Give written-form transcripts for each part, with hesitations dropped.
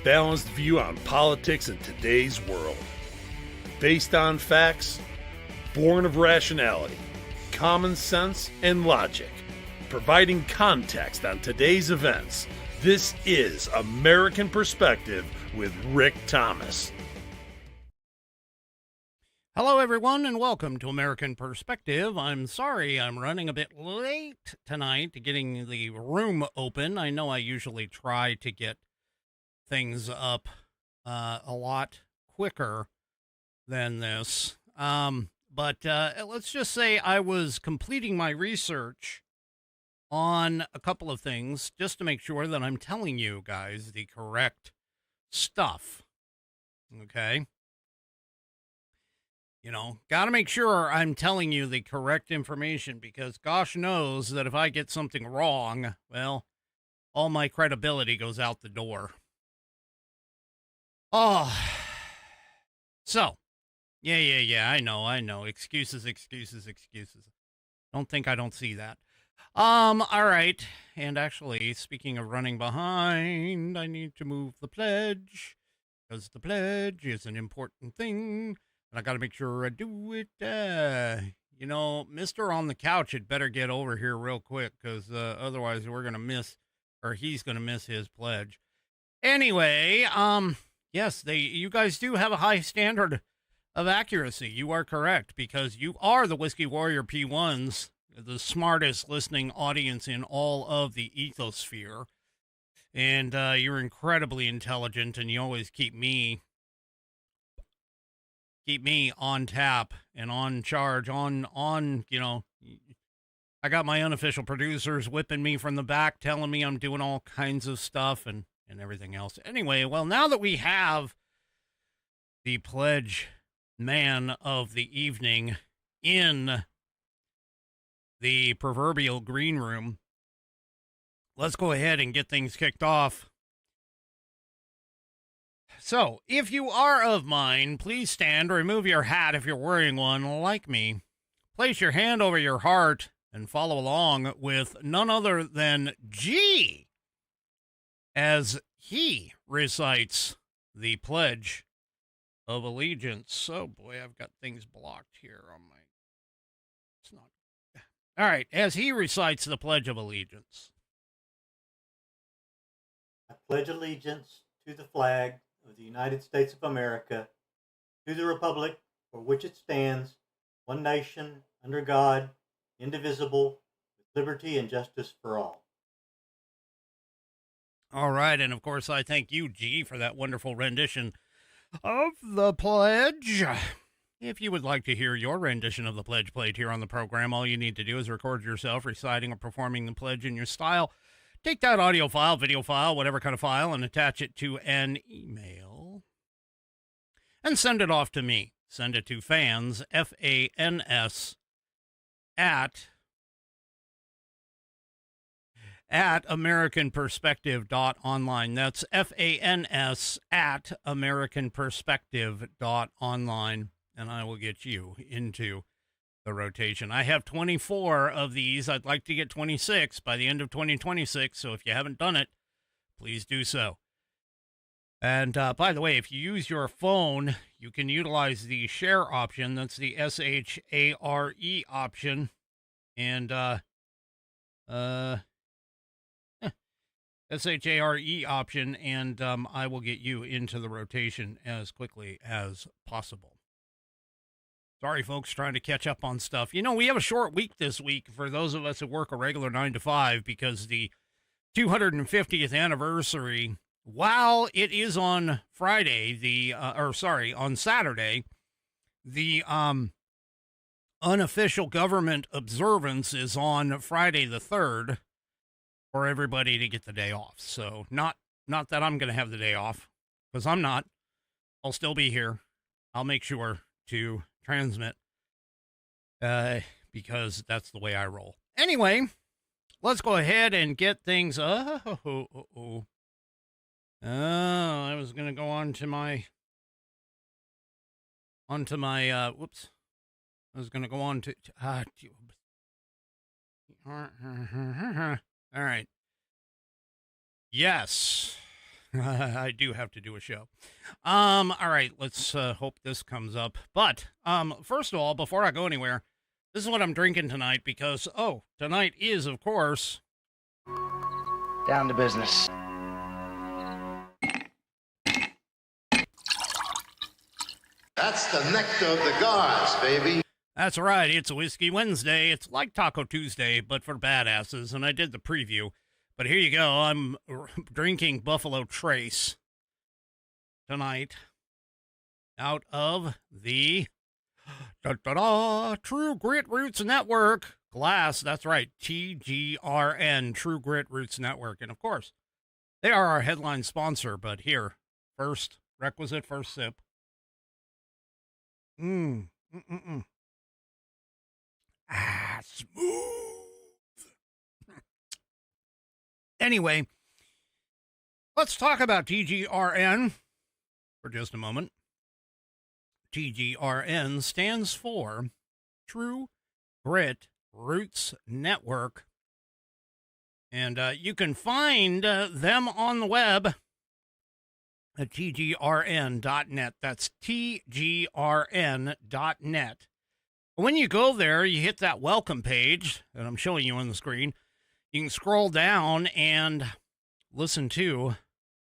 balanced view on politics in today's world. Based on facts, born of rationality, common sense, and logic. Providing context on today's events, this is American Perspective with Rick Thomas. Hello, everyone, and welcome to American Perspective. I'm sorry I'm running a bit late tonight to getting the room open. I know I usually try to get things up a lot quicker than this. But let's just say I was completing my research on a couple of things just to make sure that I'm telling you guys the correct stuff. Okay? You know, got to make sure I'm telling you the correct information because gosh knows that if I get something wrong, well, all my credibility goes out the door. Oh, so, yeah, I know. Excuses. Don't think I don't see that. All right. And actually, speaking of running behind, I need to move the pledge because the pledge is an important thing. I got to make sure I do it. You know, Mr. on the couch had better get over here real quick because otherwise we're going to miss, or he's going to miss his pledge. Anyway, yes, you guys do have a high standard of accuracy. You are correct because you are the Whiskey Warrior P1s, the smartest listening audience in all of the ethosphere. And you're incredibly intelligent and you always keep me on tap and on charge, you know, I got my unofficial producers whipping me from the back, telling me I'm doing all kinds of stuff and everything else. Anyway, well, now that we have the pledge man of the evening in the proverbial green room, let's go ahead and get things kicked off. So, if you are of mine, please stand or remove your hat if you're wearing one like me. Place your hand over your heart and follow along with none other than G as he recites the Pledge of Allegiance. Oh boy, I've got things blocked here on my... It's not... All right, as he recites the Pledge of Allegiance. I pledge allegiance to the flag of the United States of America, to the republic for which it stands, one nation, under God, indivisible, with liberty and justice for all. All right, and of course I thank you, G, for that wonderful rendition of the pledge. If you would like to hear your rendition of the pledge played here on the program, all you need to do is record yourself reciting or performing the pledge in your style. Take that audio file, video file, whatever kind of file, and attach it to an email and send it off to me. Send it to fans, F-A-N-S, at AmericanPerspective.online. That's F-A-N-S at AmericanPerspective.online, and I will get you into the rotation. I have 24 of these. I'd like to get 26 by the end of 2026. So if you haven't done it, please do so. And by the way, if you use your phone, you can utilize the share option. That's the S-H-A-R-E option. And S-H-A-R-E option. And I will get you into the rotation as quickly as possible. Sorry, folks, trying to catch up on stuff. You know, we have a short week this week for those of us who work a regular 9 to 5 because the 250th anniversary, while it is on Friday, on Saturday, the unofficial government observance is on Friday the 3rd for everybody to get the day off. So not that I'm going to have the day off, because I'm not. I'll still be here. I'll make sure to transmit because that's the way I roll. Anyway, let's go ahead and get things. I was gonna go onto my whoops. I was gonna go on to all right. Yes. I do have to do a show. All right, let's hope this comes up. But first of all, before I go anywhere, this is what I'm drinking tonight because, tonight is, of course... Down to business. That's the nectar of the gods, baby. That's right, it's a Whiskey Wednesday. It's like Taco Tuesday, but for badasses, and I did the preview. But here you go, I'm drinking Buffalo Trace tonight out of the True Grit Roots Network glass. That's right, TGRN, True Grit Roots Network. And of course, they are our headline sponsor, but here, first sip. Smooth. Anyway, let's talk about TGRN for just a moment. TGRN stands for True Grit Roots Network. And you can find them on the web at tgrn.net. That's tgrn.net. When you go there, you hit that welcome page that I'm showing you on the screen. You can scroll down and listen to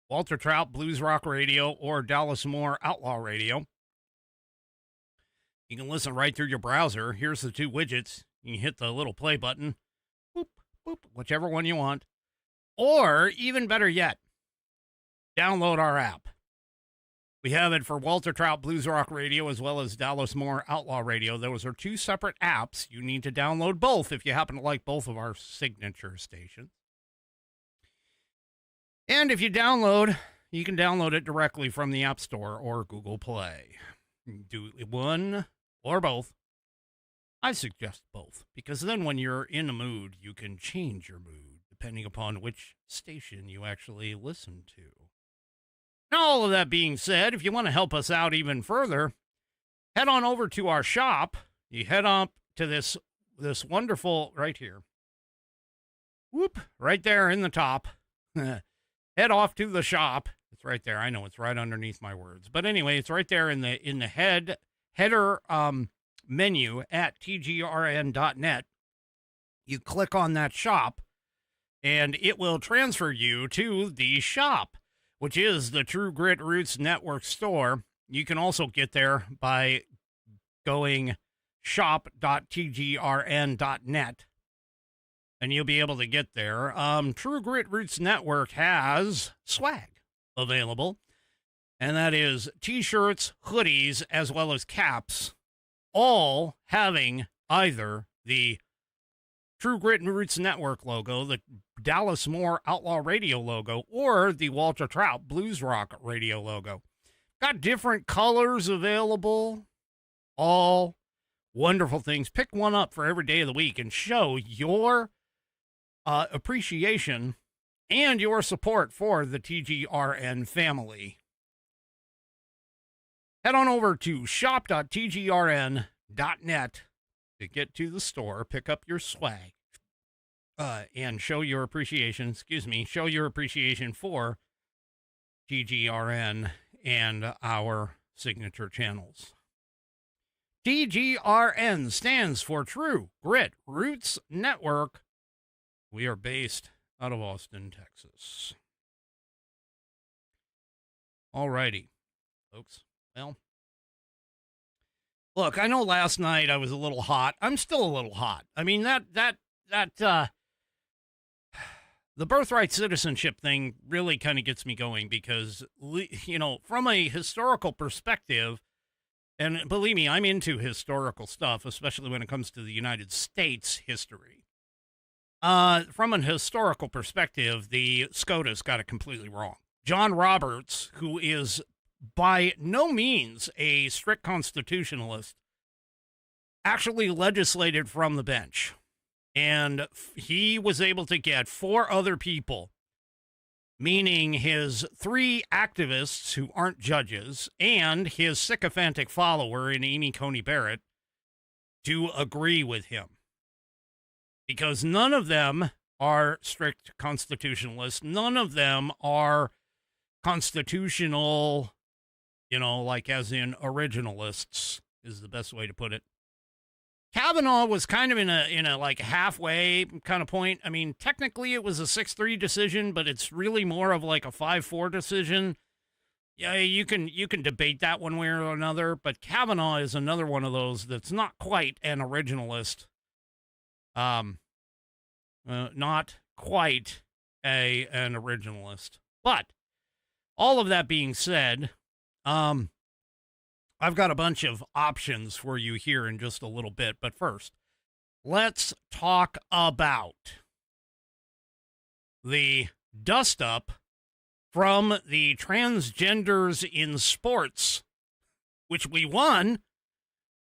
Walter Trout Blues Rock Radio or Dallas Moore Outlaw Radio. You can listen right through your browser. Here's the two widgets. You can hit the little play button, boop, boop, whichever one you want. Or, even better yet, download our app. We have it for Walter Trout Blues Rock Radio as well as Dallas Moore Outlaw Radio. Those are two separate apps. You need to download both if you happen to like both of our signature stations. And if you download, you can download it directly from the App Store or Google Play. Do one or both. I suggest both, because then when you're in a mood, you can change your mood depending upon which station you actually listen to. All of that being said, if you want to help us out even further, head on over to our shop. You head up to this wonderful, right here. Whoop, right there in the top. Head off to the shop. It's right there. I know it's right underneath my words. But anyway, it's right there in the header menu at tgrn.net. You click on that shop, and it will transfer you to the shop, which is the True Grit Roots Network store. You can also get there by going shop.tgrn.net, and you'll be able to get there. True Grit Roots Network has swag available, and that is T-shirts, hoodies, as well as caps, all having either the True Grit Roots Network logo, the Dallas Moore Outlaw Radio logo, or the Walter Trout Blues Rock Radio logo. Got different colors available. All wonderful things. Pick one up for every day of the week and show your appreciation and your support for the TGRN family. Head on over to shop.tgrn.net to get to the store, pick up your swag, and show your appreciation, show your appreciation for TGRN and our signature channels. TGRN stands for True Grit Roots Network. We are based out of Austin, Texas. All righty, folks. Well, look, I know last night I was a little hot. I'm still a little hot. I mean, the Birthright Citizenship thing really kind of gets me going because, you know, from a historical perspective, and believe me, I'm into historical stuff, especially when it comes to the United States history. From an historical perspective, the SCOTUS got it completely wrong. John Roberts, who is by no means a strict constitutionalist, actually legislated from the bench. And he was able to get 4 other people, meaning his 3 activists who aren't judges and his sycophantic follower in Amy Coney Barrett, to agree with him. Because none of them are strict constitutionalists. None of them are constitutional, like as in originalists is the best way to put it. Kavanaugh was kind of in a like halfway kind of point. I mean, technically it was a 6-3 decision, but it's really more of like a 5-4 decision. Yeah, you can debate that one way or another, but Kavanaugh is another one of those that's not quite an originalist. Not quite an originalist. But all of that being said, I've got a bunch of options for you here in just a little bit. But first, let's talk about the dust-up from the transgenders in sports, which we won.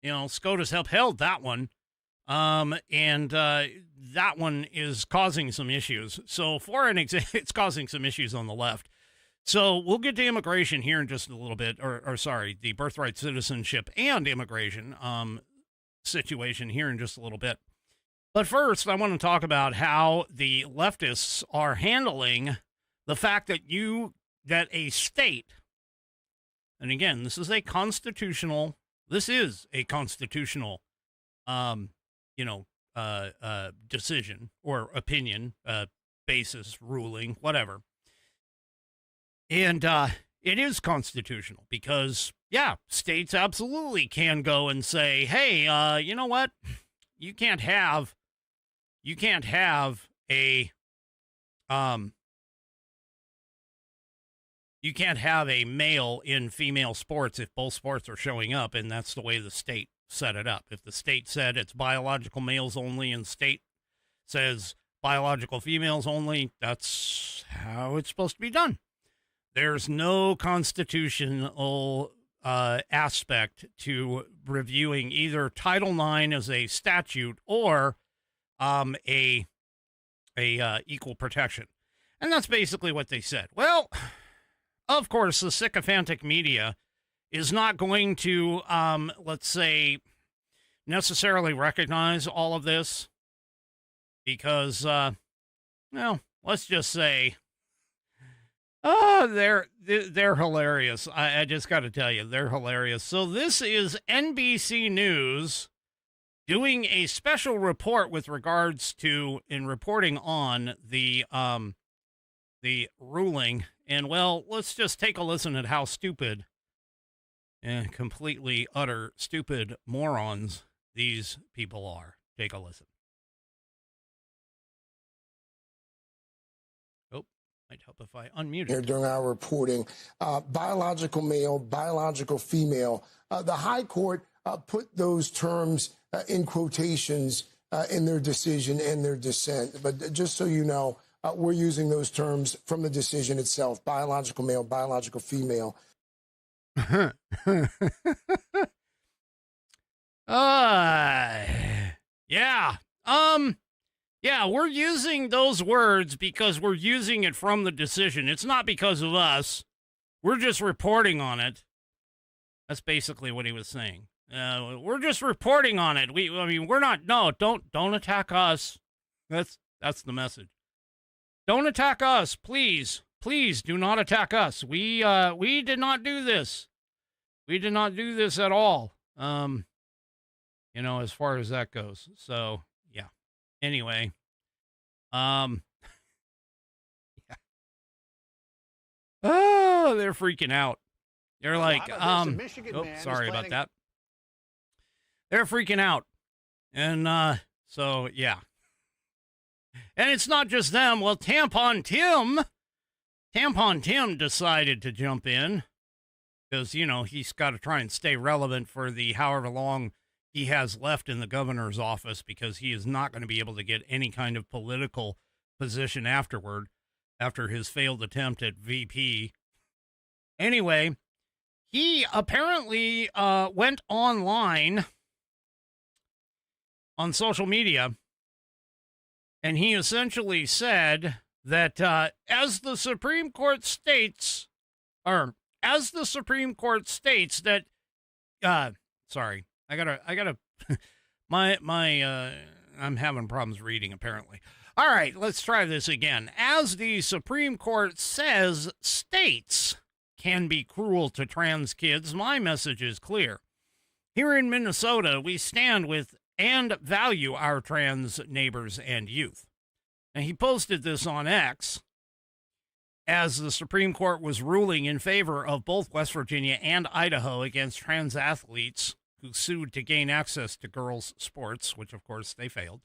SCOTUS upheld that one. And that one is causing some issues. So for an example, it's causing some issues on the left. So we'll get to immigration here in just a little bit, or sorry, the birthright citizenship and immigration situation here in just a little bit. But first, I want to talk about how the leftists are handling the fact that a state, and again, this is a constitutional decision or opinion, basis, ruling, whatever. And it is constitutional because, yeah, states absolutely can go and say, hey, you know what? You can't have a male in female sports if both sports are showing up, and that's the way the state set it up. If the state said it's biological males only and state says biological females only, that's how it's supposed to be done. There's no constitutional aspect to reviewing either Title IX as a statute or a equal protection. And that's basically what they said. Well, of course, the sycophantic media is not going to, let's say, necessarily recognize all of this because, let's just say, they're hilarious. I just got to tell you, they're hilarious. So this is NBC News doing a special report with regards to, in reporting on the ruling. And, well, let's just take a listen at how stupid and completely utter stupid morons these people are. Take a listen. Oh, might help if I unmute Here it. during our reporting, biological male, biological female. The High Court put those terms in quotations in their decision and their dissent. But just so you know, we're using those terms from the decision itself: biological male, biological female. Yeah, we're using those words because we're using it from the decision. It's not because of us. We're just reporting on it. That's basically what he was saying. We're just reporting on it. We're not. No, don't attack us. That's the message. Don't attack us, please. Please do not attack us. We did not do this. We did not do this at all. As far as that goes. So, yeah. Anyway, yeah. Oh, they're freaking out. They're like, sorry about that. They're freaking out. And, so, yeah. And it's not just them. Well, Tampon Tim decided to jump in because, he's got to try and stay relevant for the however long he has left in the governor's office, because he is not going to be able to get any kind of political position after his failed attempt at VP. Anyway, he apparently went online on social media, and he essentially said that as the Supreme Court states that, sorry, I gotta, I'm having problems reading apparently. All right, let's try this again. As the Supreme Court says, states can be cruel to trans kids. My message is clear. Here in Minnesota, we stand with and value our trans neighbors and youth. And he posted this on X as the Supreme Court was ruling in favor of both West Virginia and Idaho against trans athletes who sued to gain access to girls' sports, which, of course, they failed,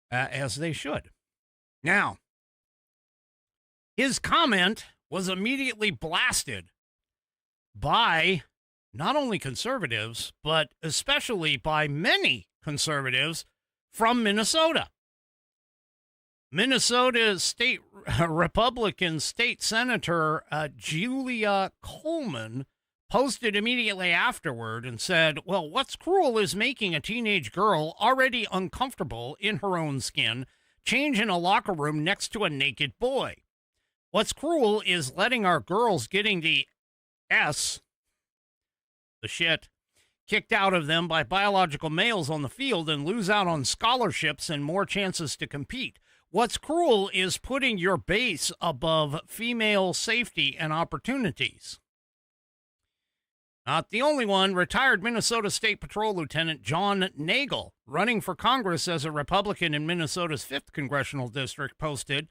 as they should. Now, his comment was immediately blasted by not only conservatives, but especially by many conservatives from Minnesota. Minnesota State Republican State Senator Julia Coleman posted immediately afterward and said, well, what's cruel is making a teenage girl already uncomfortable in her own skin change in a locker room next to a naked boy. What's cruel is letting our girls getting the shit, kicked out of them by biological males on the field and lose out on scholarships and more chances to compete. What's cruel is putting your base above female safety and opportunities. Not the only one. Retired Minnesota State Patrol Lieutenant John Nagel, running for Congress as a Republican in Minnesota's 5th Congressional District, posted,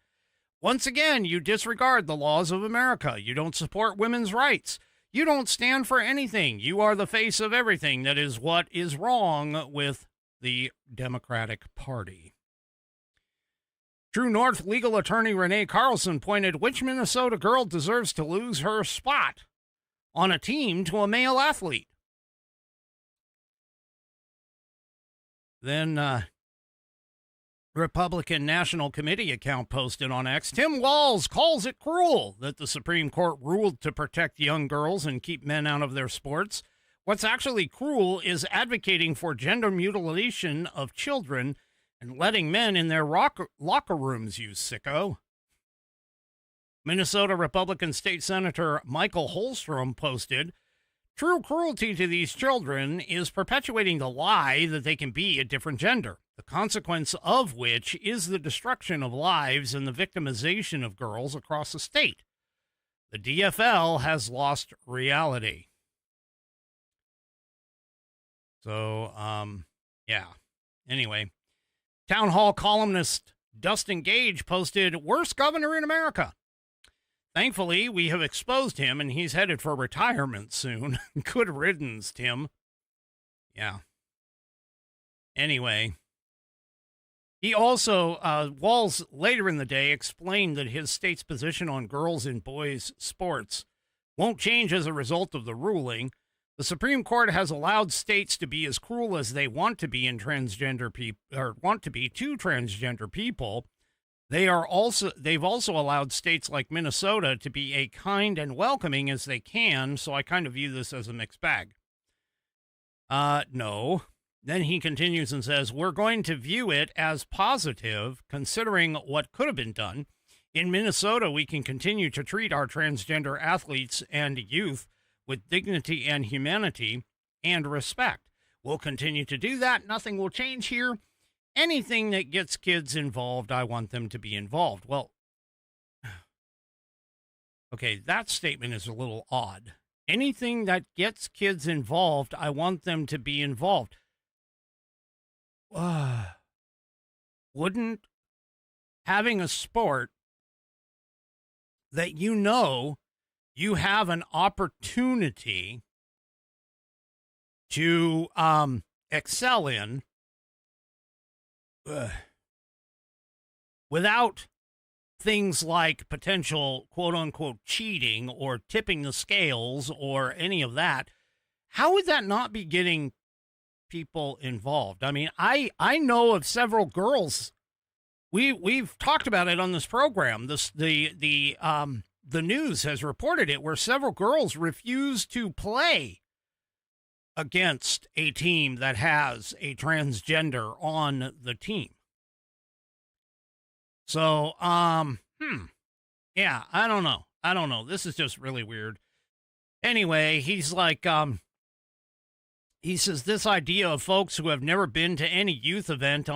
once again, you disregard the laws of America. You don't support women's rights. You don't stand for anything. You are the face of everything. That is what is wrong with the Democratic Party. True North legal attorney Renee Carlson pointed, which Minnesota girl deserves to lose her spot on a team to a male athlete? Then Republican National Committee account posted on X, Tim Walz calls it cruel that the Supreme Court ruled to protect young girls and keep men out of their sports. What's actually cruel is advocating for gender mutilation of children and letting men in their locker rooms, you sicko. Minnesota Republican State Senator Michael Holstrom posted, true cruelty to these children is perpetuating the lie that they can be a different gender, the consequence of which is the destruction of lives and the victimization of girls across the state. The DFL has lost reality. So, yeah. Anyway, Town Hall columnist Dustin Gage posted, worst governor in America. Thankfully, we have exposed him, and he's headed for retirement soon. Good riddance, Tim. Yeah. Anyway, he also, Walz, later in the day, explained that his state's position on girls and boys' sports won't change as a result of the ruling. The Supreme Court has allowed states to be as cruel as they want to be in transgender people, or want to be to transgender people. They've also allowed states like Minnesota to be as kind and welcoming as they can, so I kind of view this as a mixed bag. No. Then he continues and says, we're going to view it as positive, considering what could have been done. In Minnesota, we can continue to treat our transgender athletes and youth with dignity and humanity and respect. We'll continue to do that. Nothing will change here. Anything that gets kids involved, I want them to be involved. Well, okay, that statement is a little odd. Anything that gets kids involved, I want them to be involved. Wouldn't having a sport that you know you have an opportunity to excel in without things like potential quote-unquote cheating or tipping the scales or any of that, how would that not be getting people involved? I mean, I know of several girls. We've talked about it on this program. The news has reported it, where several girls refuse to play against a team that has a transgender on the team. So, yeah, I don't know. This is just really weird. Anyway, he's like, he says this idea of folks who have never been to any youth event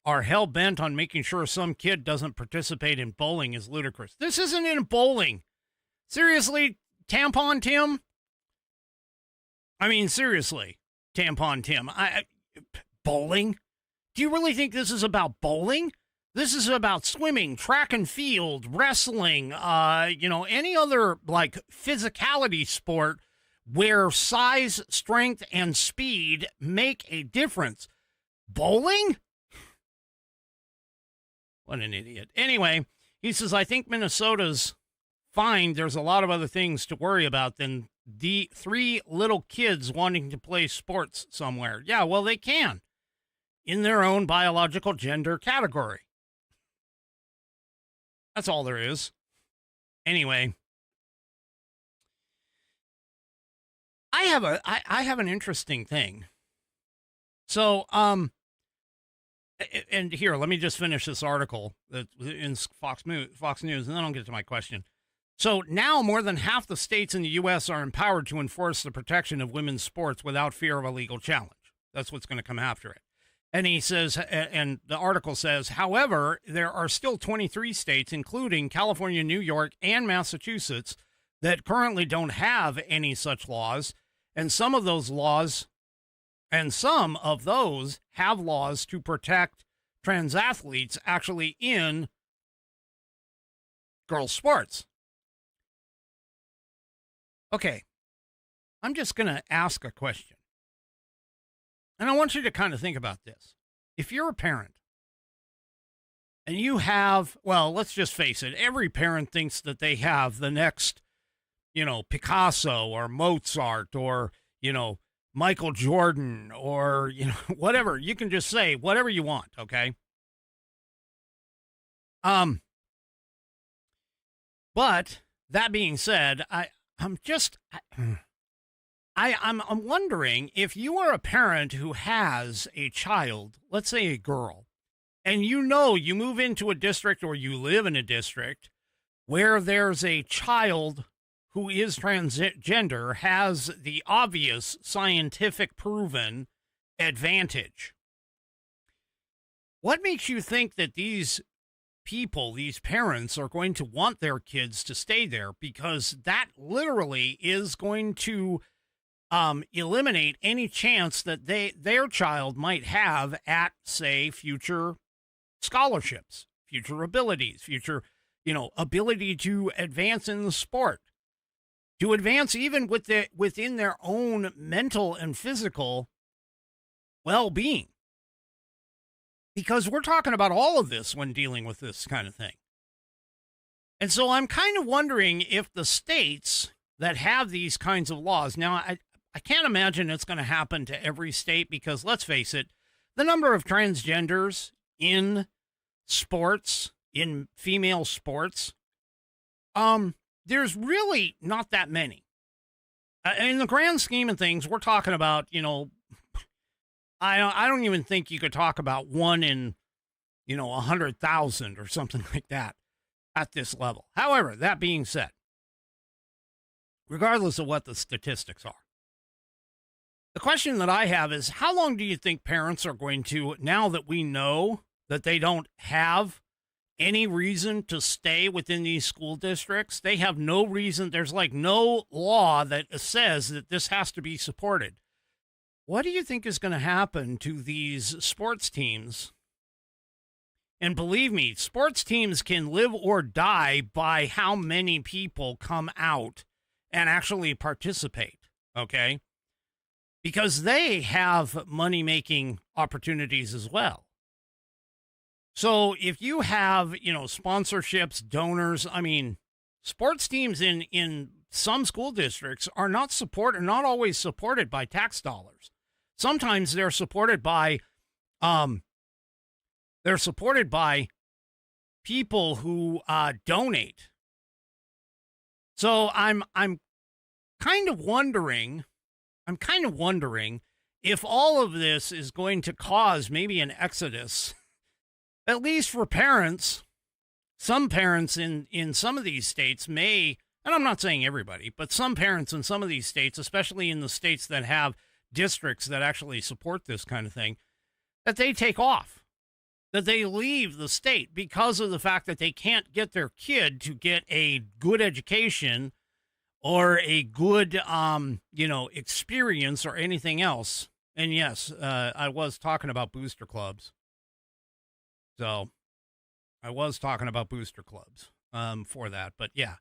are hell-bent on making sure some kid doesn't participate in bowling is ludicrous. This isn't in bowling. Seriously, Tampon Tim? I mean, seriously, Tampon Tim. Bowling? Do you really think this is about bowling? This is about swimming, track and field, wrestling, any other, like, physicality sport where size, strength, and speed make a difference. Bowling? What an idiot. Anyway, he says, I think Minnesota's fine. There's a lot of other things to worry about than the 3 little kids wanting to play sports somewhere. Yeah, well, they can in their own biological gender category. That's all there is. Anyway, I have an interesting thing. So, and here, let me just finish this article that's in Fox News, and then I'll get to my question. So now more than half the states in the U.S. are empowered to enforce the protection of women's sports without fear of a legal challenge. That's what's going to come after it. And he says, and the article says, however, there are still 23 states, including California, New York, and Massachusetts, that currently don't have any such laws. And some of those have laws to protect trans athletes actually in girls' sports. Okay, I'm just going to ask a question. And I want you to kind of think about this. If you're a parent and you have, well, let's just face it, every parent thinks that they have the next, Picasso or Mozart or, Michael Jordan or, whatever. You can just say whatever you want, okay? But that being said, I'm wondering if you are a parent who has a child, let's say a girl, and you move into a district or you live in a district where there's a child who is transgender, has the obvious scientific proven advantage. What makes you think that these parents are going to want their kids to stay there? Because that literally is going to eliminate any chance that their child might have at, say, future scholarships, future abilities, future, ability to advance in the sport, to advance even within their own mental and physical well-being. Because we're talking about all of this when dealing with this kind of thing. And so I'm kind of wondering if the states that have these kinds of laws, now I can't imagine it's going to happen to every state because, let's face it, the number of transgenders in sports, in female sports, there's really not that many. In the grand scheme of things, we're talking about, I don't even think you could talk about 1 in, 100,000 or something like that at this level. However, that being said, regardless of what the statistics are, the question that I have is, how long do you think parents are going to, now that we know that they don't have any reason to stay within these school districts? They have no reason. There's like no law that says that this has to be supported. What do you think is going to happen to these sports teams? And believe me, sports teams can live or die by how many people come out and actually participate, okay? Because they have money-making opportunities as well. So if you have, sponsorships, donors, sports teams in some school districts are not always supported by tax dollars. Sometimes they're supported by people who donate. So I'm kind of wondering if all of this is going to cause maybe an exodus, at least for parents. Some parents in some of these states may, and I'm not saying everybody, but some parents in some of these states, especially in the states that have districts that actually support this kind of thing, that they take off. that they leave the state because of the fact that they can't get their kid to get a good education or a good, experience or anything else. And yes, I was talking about booster clubs. So I was talking about booster clubs for that. But yeah,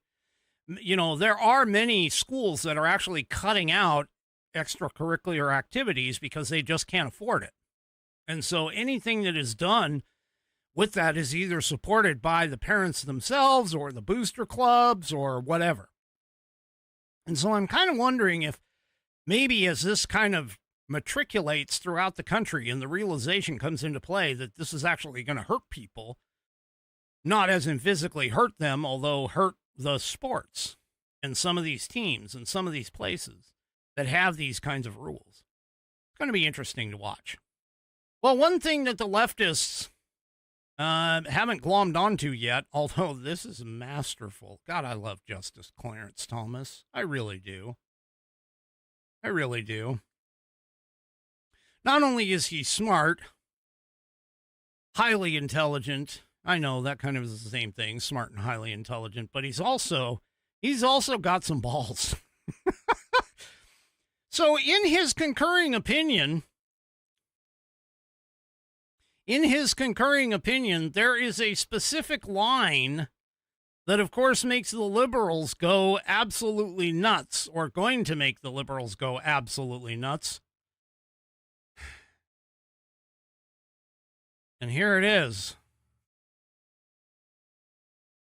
there are many schools that are actually cutting out extracurricular activities because they just can't afford it. And so anything that is done with that is either supported by the parents themselves or the booster clubs or whatever. And so I'm kind of wondering if maybe as this kind of matriculates throughout the country and the realization comes into play that this is actually going to hurt people, not as in physically hurt them, although hurt the sports and some of these teams and some of these places that have these kinds of rules. It's going to be interesting to watch. Well, one thing that the leftists haven't glommed onto yet, although this is masterful. God, I love Justice Clarence Thomas. I really do. I really do. Not only is he smart, highly intelligent. I know that kind of is the same thing, smart and highly intelligent, but he's also got some balls. So in his concurring opinion, there is a specific line that, of course, makes the liberals go absolutely nuts, or going to make the liberals go absolutely nuts. And here it is.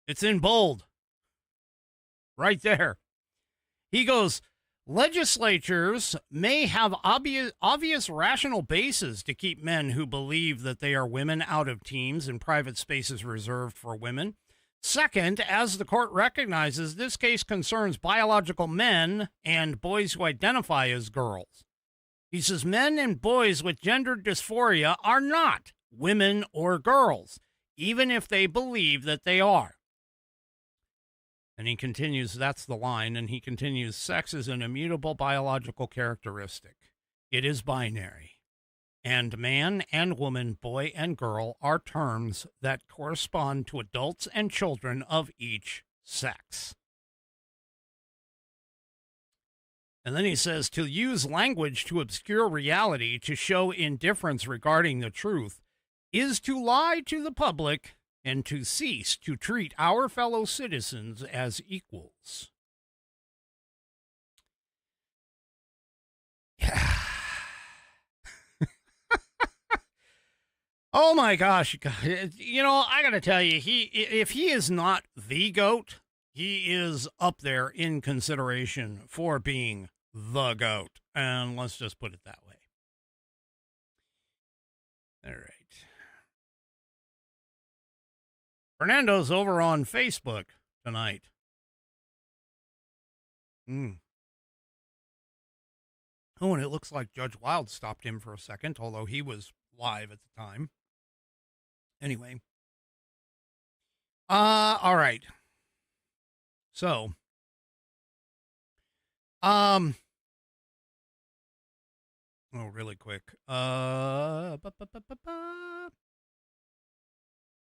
It's in bold. Right there. He goes, legislatures may have obvious rational basis to keep men who believe that they are women out of teams and private spaces reserved for women. Second, as the court recognizes, this case concerns biological men and boys who identify as girls. He says men and boys with gender dysphoria are not women or girls, even if they believe that they are. And he continues, that's the line, and he continues, sex is an immutable biological characteristic. It is binary. And man and woman, boy and girl are terms that correspond to adults and children of each sex. And then he says, to use language to obscure reality, to show indifference regarding the truth, is to lie to the public and to cease to treat our fellow citizens as equals. Yeah. Oh my gosh. I got to tell you, if he is not the GOAT, he is up there in consideration for being the GOAT. And let's just put it that way. All right. Fernando's over on Facebook tonight. Oh, and it looks like Judge Wild stopped him for a second, although he was live at the time. Anyway. All right. So, really quick.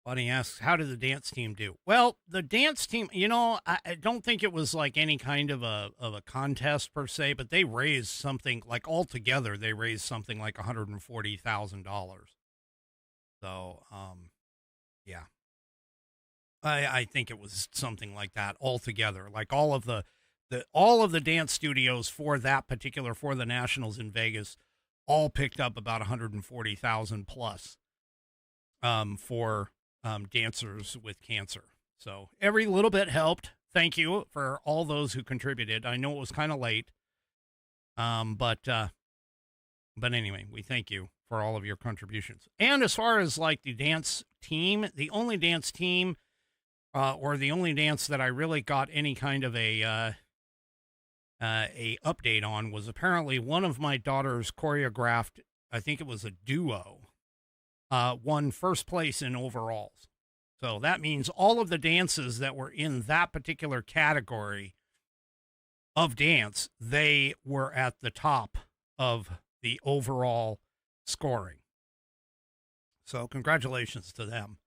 Bunny asks, how did the dance team do? Well, the dance team, I don't think it was like any kind of a contest per se, but they raised something like altogether, they raised something like $140,000. So, yeah, I think it was something like that altogether. Like all of the dance studios for the Nationals in Vegas, all picked up about 140,000 plus, for dancers with cancer. So every little bit helped. Thank you for all those who contributed. I know it was kind of late. But anyway, we thank you for all of your contributions. And as far as like the dance team, the only dance team, or the only dance that I really got any kind of a update on was apparently one of my daughter's choreographed, I think it was a duo, won first place in overalls. So that means all of the dances that were in that particular category of dance, they were at the top of the overall scoring. So congratulations to them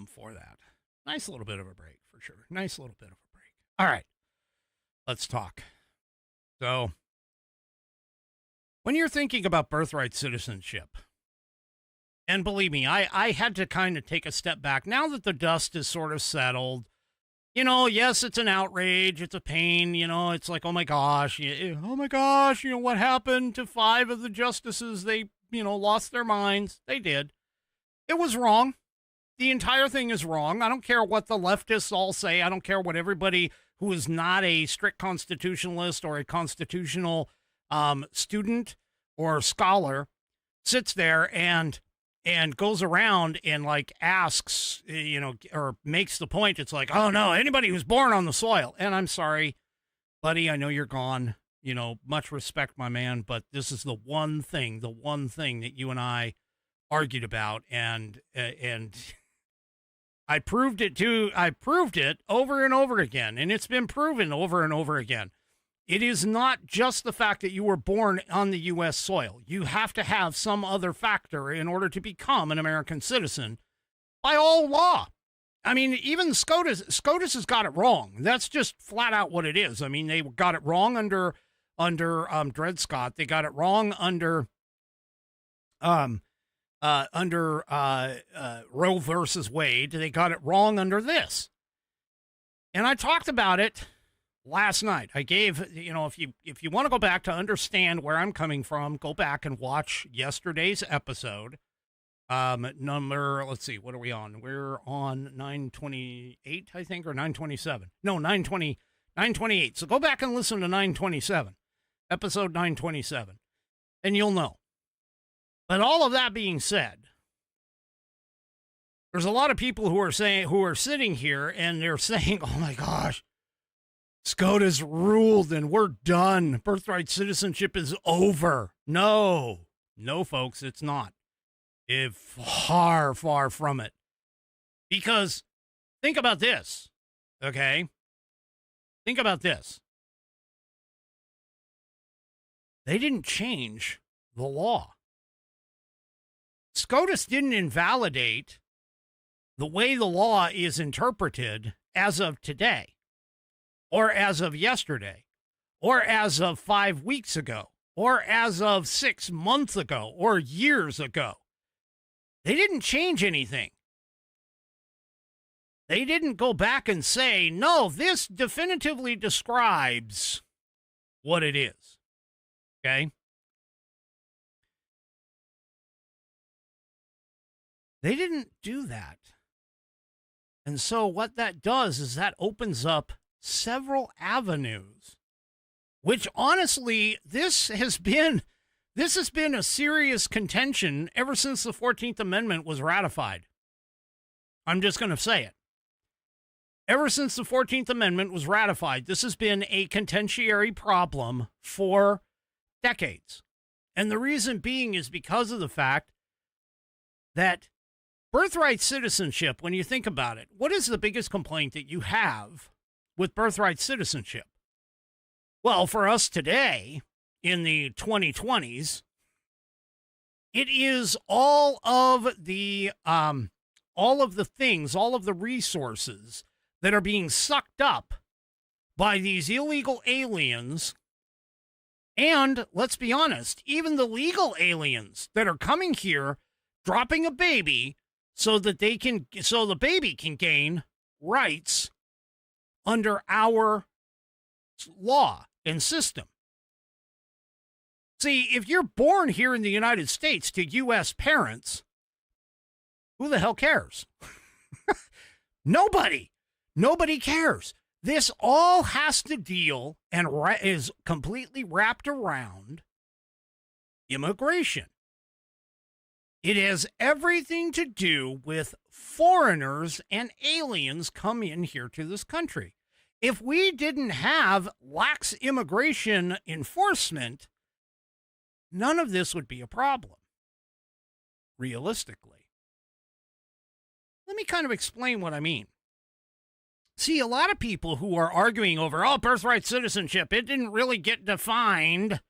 for that. Nice little bit of a break, for sure. Nice little bit of a break. All right, let's talk. So when you're thinking about birthright citizenship, and believe me, I had to kind of take a step back. Now that the dust is sort of settled, you know, yes, it's an outrage. It's a pain. You know, it's like, oh my gosh, what happened to 5 of the justices? They, lost their minds. They did. It was wrong. The entire thing is wrong. I don't care what the leftists all say. I don't care what everybody who is not a strict constitutionalist or a constitutional student or scholar sits there and goes around and like asks, or makes the point. It's like, oh no, anybody who's born on the soil. And I'm sorry, buddy, I know you're gone, much respect, my man, but this is the one thing that you and I argued about. And I proved it too. I proved it over and over again. And it's been proven over and over again. It is not just the fact that you were born on the U.S. soil. You have to have some other factor in order to become an American citizen by all law. I mean, even SCOTUS has got it wrong. That's just flat out what it is. I mean, they got it wrong under Dred Scott. They got it wrong under Roe versus Wade. They got it wrong under this. And I talked about it last night. I gave, if you want to go back to understand where I'm coming from, go back and watch yesterday's episode. Let's see, what are we on? We're on 928, I think, or 927. No, 928. So go back and listen to 927, episode 927, and you'll know. But all of that being said, there's a lot of people who are sitting here and they're saying, oh my gosh, SCOTUS ruled and we're done. Birthright citizenship is over. No, folks, it's not. Far, far from it. Because think about this, okay? Think about this. They didn't change the law. SCOTUS didn't invalidate the way the law is interpreted as of today, or as of yesterday, or as of 5 weeks ago, or as of 6 months ago, or years ago. They didn't change anything. They didn't go back and say, no, this definitively describes what it is. Okay? They didn't do that. And so what that does is that opens up several avenues, which honestly, this has been a serious contention ever since the 14th Amendment was ratified. I'm just going to say it. Ever since the 14th Amendment was ratified, this has been a contentious problem for decades. And the reason being is because of the fact that birthright citizenship, when you think about it, what is the biggest complaint that you have with birthright citizenship? Well, for us today, in the 2020s, it is all of the things, all of the resources that are being sucked up by these illegal aliens. And let's be honest, even the legal aliens that are coming here, dropping a baby so that the baby can gain rights under our law and system. See, if you're born here in the United States to U.S. parents, who the hell cares? Nobody cares. This all has to deal and is completely wrapped around immigration. It has everything to do with foreigners and aliens come in here to this country. If we didn't have lax immigration enforcement, none of this would be a problem, realistically. Let me kind of explain what I mean. See, a lot of people who are arguing over, birthright citizenship, it didn't really get defined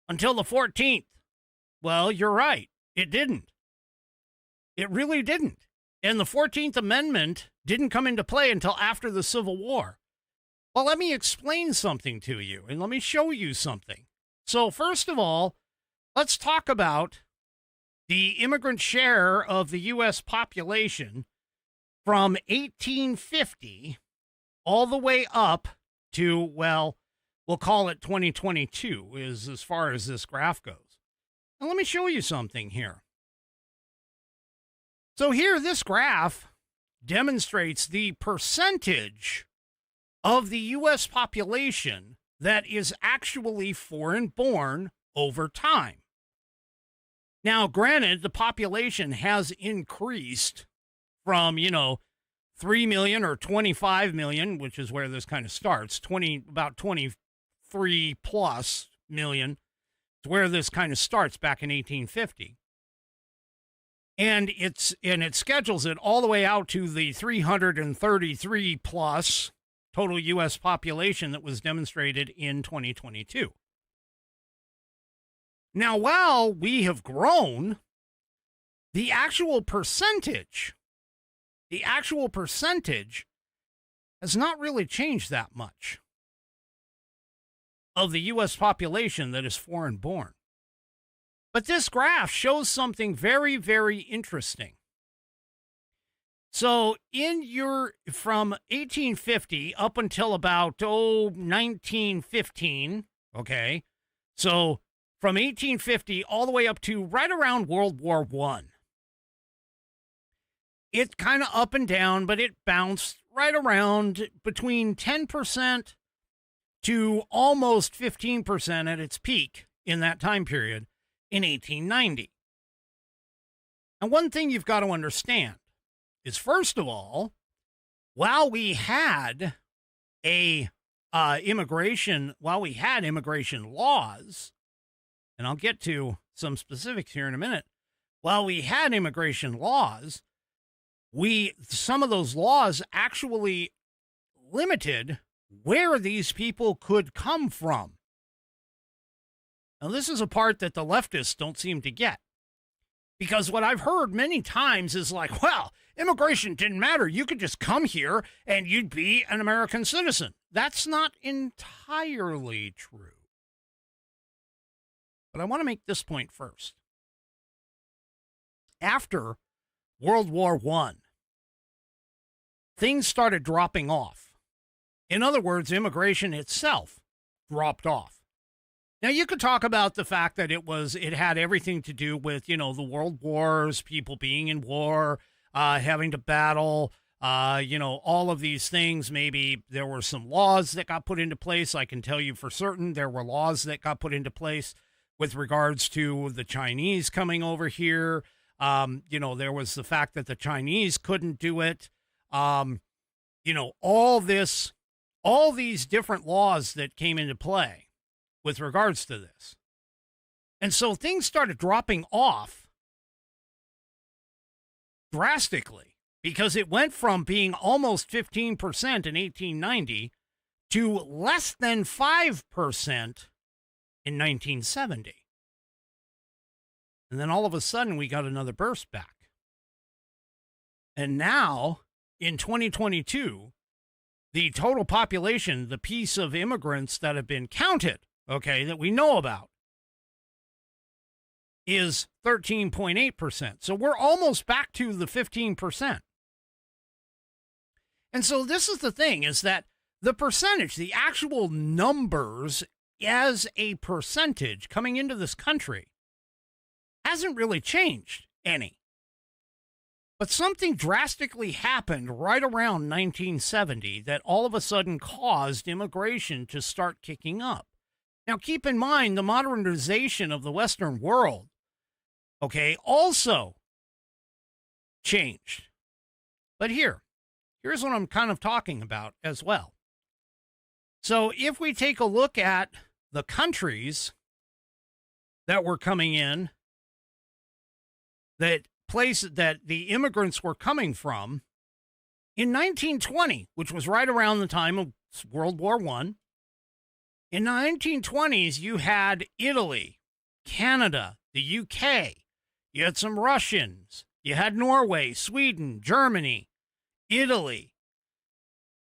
until the 14th. Well, you're right. It didn't. It really didn't. And the 14th Amendment didn't come into play until after the Civil War. Well, let me explain something to you, and let me show you something. So first of all, let's talk about the immigrant share of the U.S. population from 1850 all the way up to, well, we'll call it 2022 is as far as this graph goes. Now, let me show you something here. So here, this graph demonstrates the percentage of the U.S. population that is actually foreign-born over time. Now, granted, the population has increased from, 3 million or 25 million, which is where this kind of starts, about 23 plus million is where this kind of starts back in 1850. And it schedules it all the way out to the 333 plus total U.S. population that was demonstrated in 2022. Now, while we have grown, the actual percentage has not really changed that much of the U.S. population that is foreign born. But this graph shows something very, very interesting. So from 1850 up until about 1915, okay, so from 1850 all the way up to right around World War I. It's kind of up and down, but it bounced right around between 10% to almost 15% at its peak in that time period in 1890. And one thing you've got to understand is, first of all, while we had immigration laws, and I'll get to some specifics here in a minute, while we had immigration laws, some of those laws actually limited where these people could come from. Now, this is a part that the leftists don't seem to get. Because what I've heard many times is like, well, immigration didn't matter. You could just come here and you'd be an American citizen. That's not entirely true. But I want to make this point first. After World War I, things started dropping off. In other words, immigration itself dropped off. Now, you could talk about the fact that it had everything to do with, the world wars, people being in war, having to battle, all of these things. Maybe there were some laws that got put into place. I can tell you for certain there were laws that got put into place with regards to the Chinese coming over here. There was the fact that the Chinese couldn't do it. All these different laws that came into play with regards to this. And so things started dropping off drastically because it went from being almost 15% in 1890 to less than 5% in 1970. And then all of a sudden we got another burst back. And now in 2022, the total population, the piece of immigrants that have been counted, okay, that we know about, is 13.8%. So we're almost back to the 15%. And so this is the thing, is that the percentage, the actual numbers as a percentage coming into this country hasn't really changed any. But something drastically happened right around 1970 that all of a sudden caused immigration to start kicking up. Now, keep in mind, the modernization of the Western world, okay, also changed. But here's what I'm kind of talking about as well. So if we take a look at the countries that were coming in, that the immigrants were coming from, in 1920, which was right around the time of World War I, in the 1920s, you had Italy, Canada, the UK, you had some Russians, You had Norway, Sweden, Germany, Italy.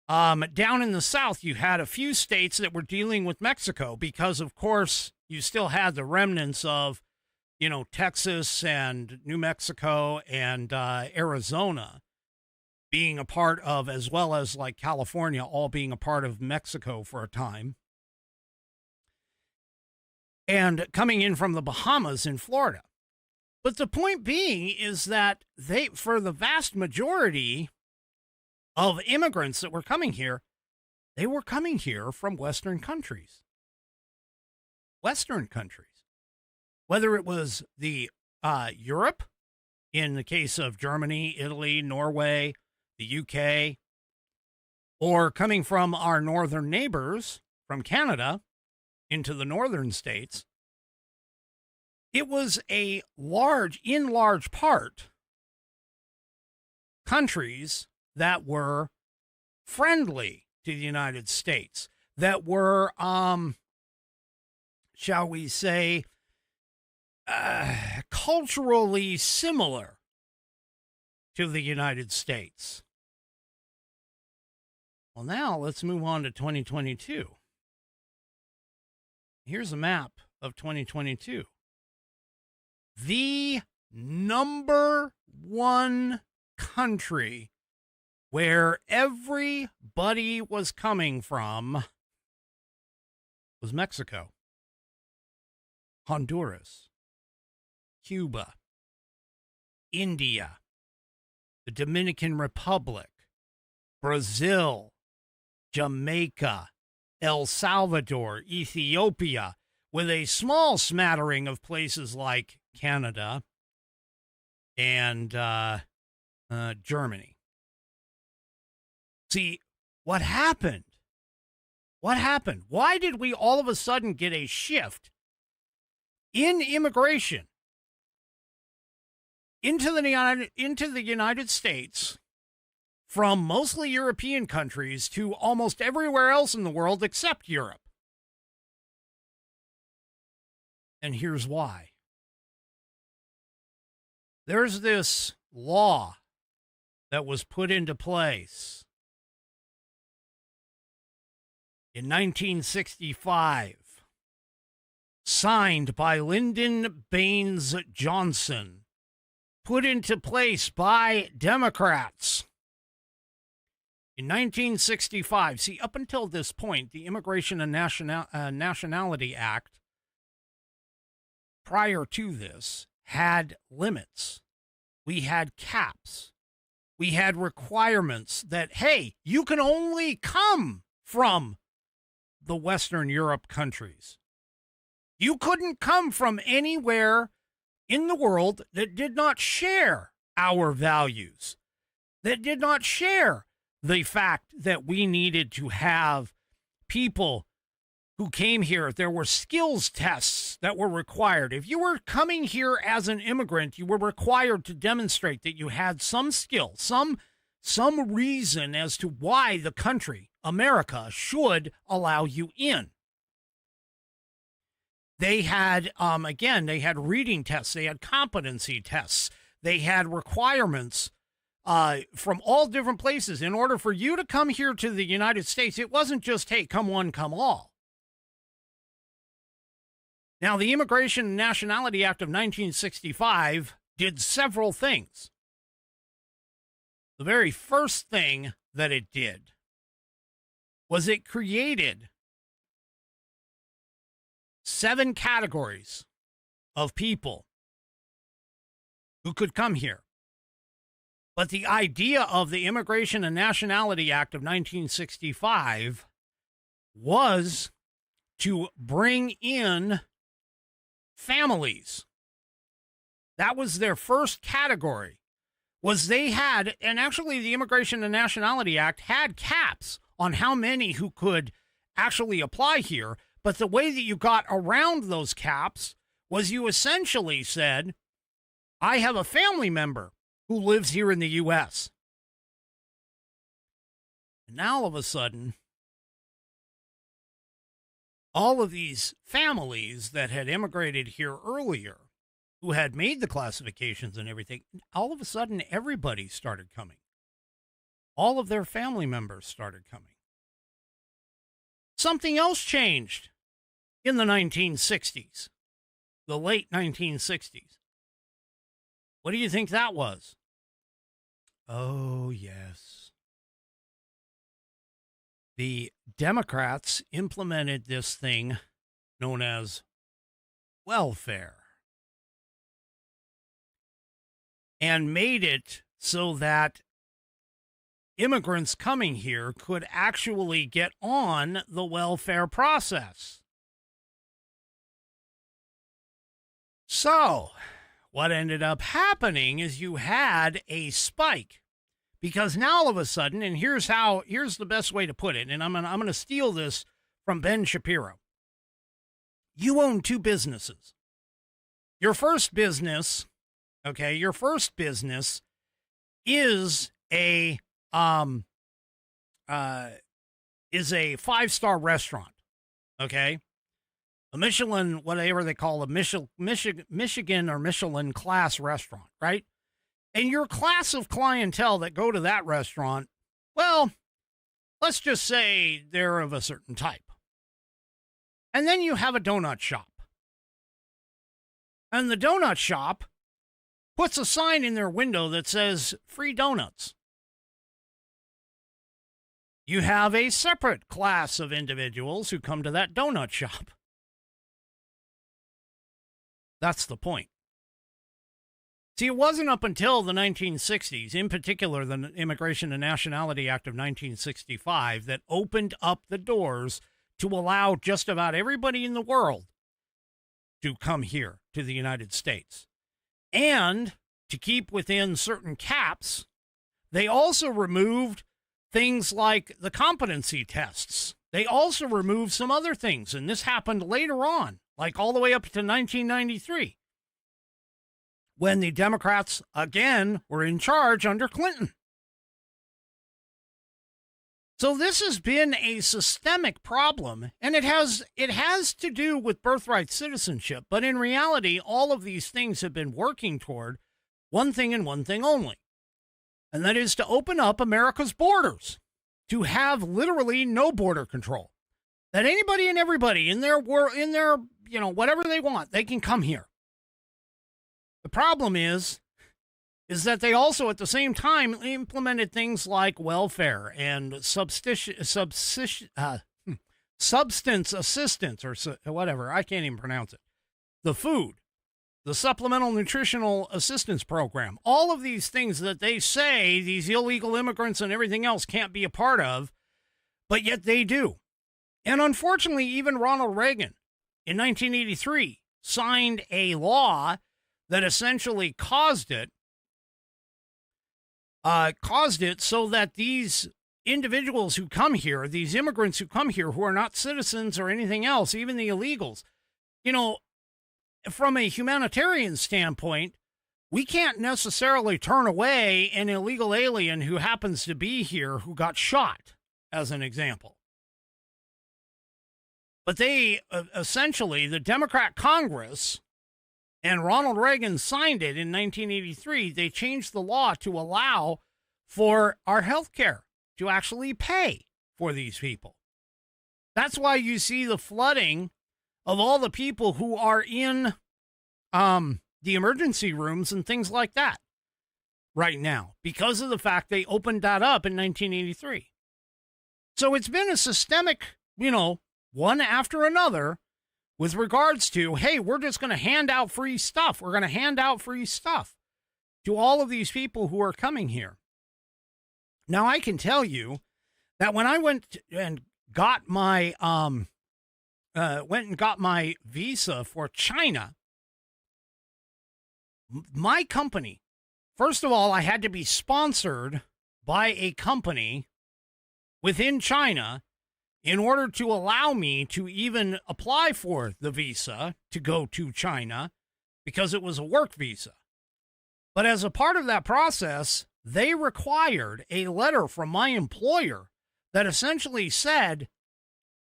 Down in the south, you had a few states that were dealing with Mexico because, of course, you still had the remnants of, Texas and New Mexico and Arizona being a part of, as well as like California, all being a part of Mexico for a time. And coming in from the Bahamas in Florida. But the point being is that for the vast majority of immigrants that were coming here, they were coming here from Western countries. Western countries. Whether it was the Europe, in the case of Germany, Italy, Norway, the UK, or coming from our northern neighbors from Canada into the northern states, it was in large part, countries that were friendly to the United States, that were, shall we say, culturally similar to the United States. Well, now let's move on to 2022. Here's a map of 2022. The number one country where everybody was coming from was Mexico, Honduras, Cuba, India, the Dominican Republic, Brazil, Jamaica, El Salvador, Ethiopia, with a small smattering of places like Canada and Germany. See, what happened? What happened? Why did we all of a sudden get a shift in immigration into the United States from mostly European countries to almost everywhere else in the world except Europe? And here's why. There's this law that was put into place in 1965, signed by Lyndon Baines Johnson, put into place by Democrats. In 1965, see, up until this point, the Immigration and Nationality Act, prior to this, had limits. We had caps. We had requirements that, hey, you can only come from the Western Europe countries. You couldn't come from anywhere in the world that did not share our values, that did not share the fact that we needed to have people who came here. There were skills tests that were required. If you were coming here as an immigrant, you were required to demonstrate that you had some skill, some reason as to why the country, America, should allow you in. They had, they had reading tests. They had competency tests. They had requirements from all different places. In order for you to come here to the United States, it wasn't just, hey, come one, come all. Now, the Immigration and Nationality Act of 1965 did several things. The very first thing that it did was it created 7 categories of people who could come here. But the idea of the Immigration and Nationality Act of 1965 was to bring in families. That was their first category. Was they had, and actually the Immigration and Nationality Act had caps on how many who could actually apply here, but the way that you got around those caps was you essentially said, I have a family member who lives here in the U.S. And now all of a sudden, all of these families that had immigrated here earlier who had made the classifications and everything, all of a sudden everybody started coming. All of their family members started coming. Something else changed in the 1960s, the late 1960s. What do you think that was? Oh, yes. The Democrats implemented this thing known as welfare and made it so that immigrants coming here could actually get on the welfare process. So, what ended up happening is you had a spike, because now all of a sudden, and here's the best way to put it, and I'm gonna steal this from Ben Shapiro. You own two businesses. Your first business, okay, is a 5-star restaurant, okay? A Michelin, whatever they call a Michigan or Michelin class restaurant, right? And your class of clientele that go to that restaurant, well, let's just say they're of a certain type. And then you have a donut shop. And the donut shop puts a sign in their window that says free donuts. You have a separate class of individuals who come to that donut shop. That's the point. See, it wasn't up until the 1960s, in particular the Immigration and Nationality Act of 1965, that opened up the doors to allow just about everybody in the world to come here to the United States. And to keep within certain caps, they also removed things like the competency tests. They also removed some other things, and this happened later on, like all the way up to 1993, when the Democrats, again, were in charge under Clinton. So this has been a systemic problem, and it has to do with birthright citizenship, but in reality, all of these things have been working toward one thing and one thing only, and that is to open up America's borders, to have literally no border control, that anybody and everybody in their whatever they want, they can come here. The problem is that they also at the same time implemented things like welfare and substance assistance or whatever. I can't even pronounce it. The food, the supplemental nutritional assistance program, all of these things that they say these illegal immigrants and everything else can't be a part of, but yet they do. And unfortunately, even Ronald Reagan in 1983 signed a law that essentially caused it so that these individuals who come here, these immigrants who come here who are not citizens or anything else, even the illegals, from a humanitarian standpoint, we can't necessarily turn away an illegal alien who happens to be here who got shot, as an example. But they essentially, the Democrat Congress, and Ronald Reagan signed it in 1983, they changed the law to allow for our health care, to actually pay for these people. That's why you see the flooding of all the people who are in the emergency rooms and things like that right now, because of the fact they opened that up in 1983. So it's been a systemic, one after another, with regards to, hey, we're just going to hand out free stuff. We're going to hand out free stuff to all of these people who are coming here. Now, I can tell you that when I went and got my visa for China, my company, first of all, I had to be sponsored by a company within China in order to allow me to even apply for the visa to go to China, because it was a work visa. But as a part of that process, they required a letter from my employer that essentially said,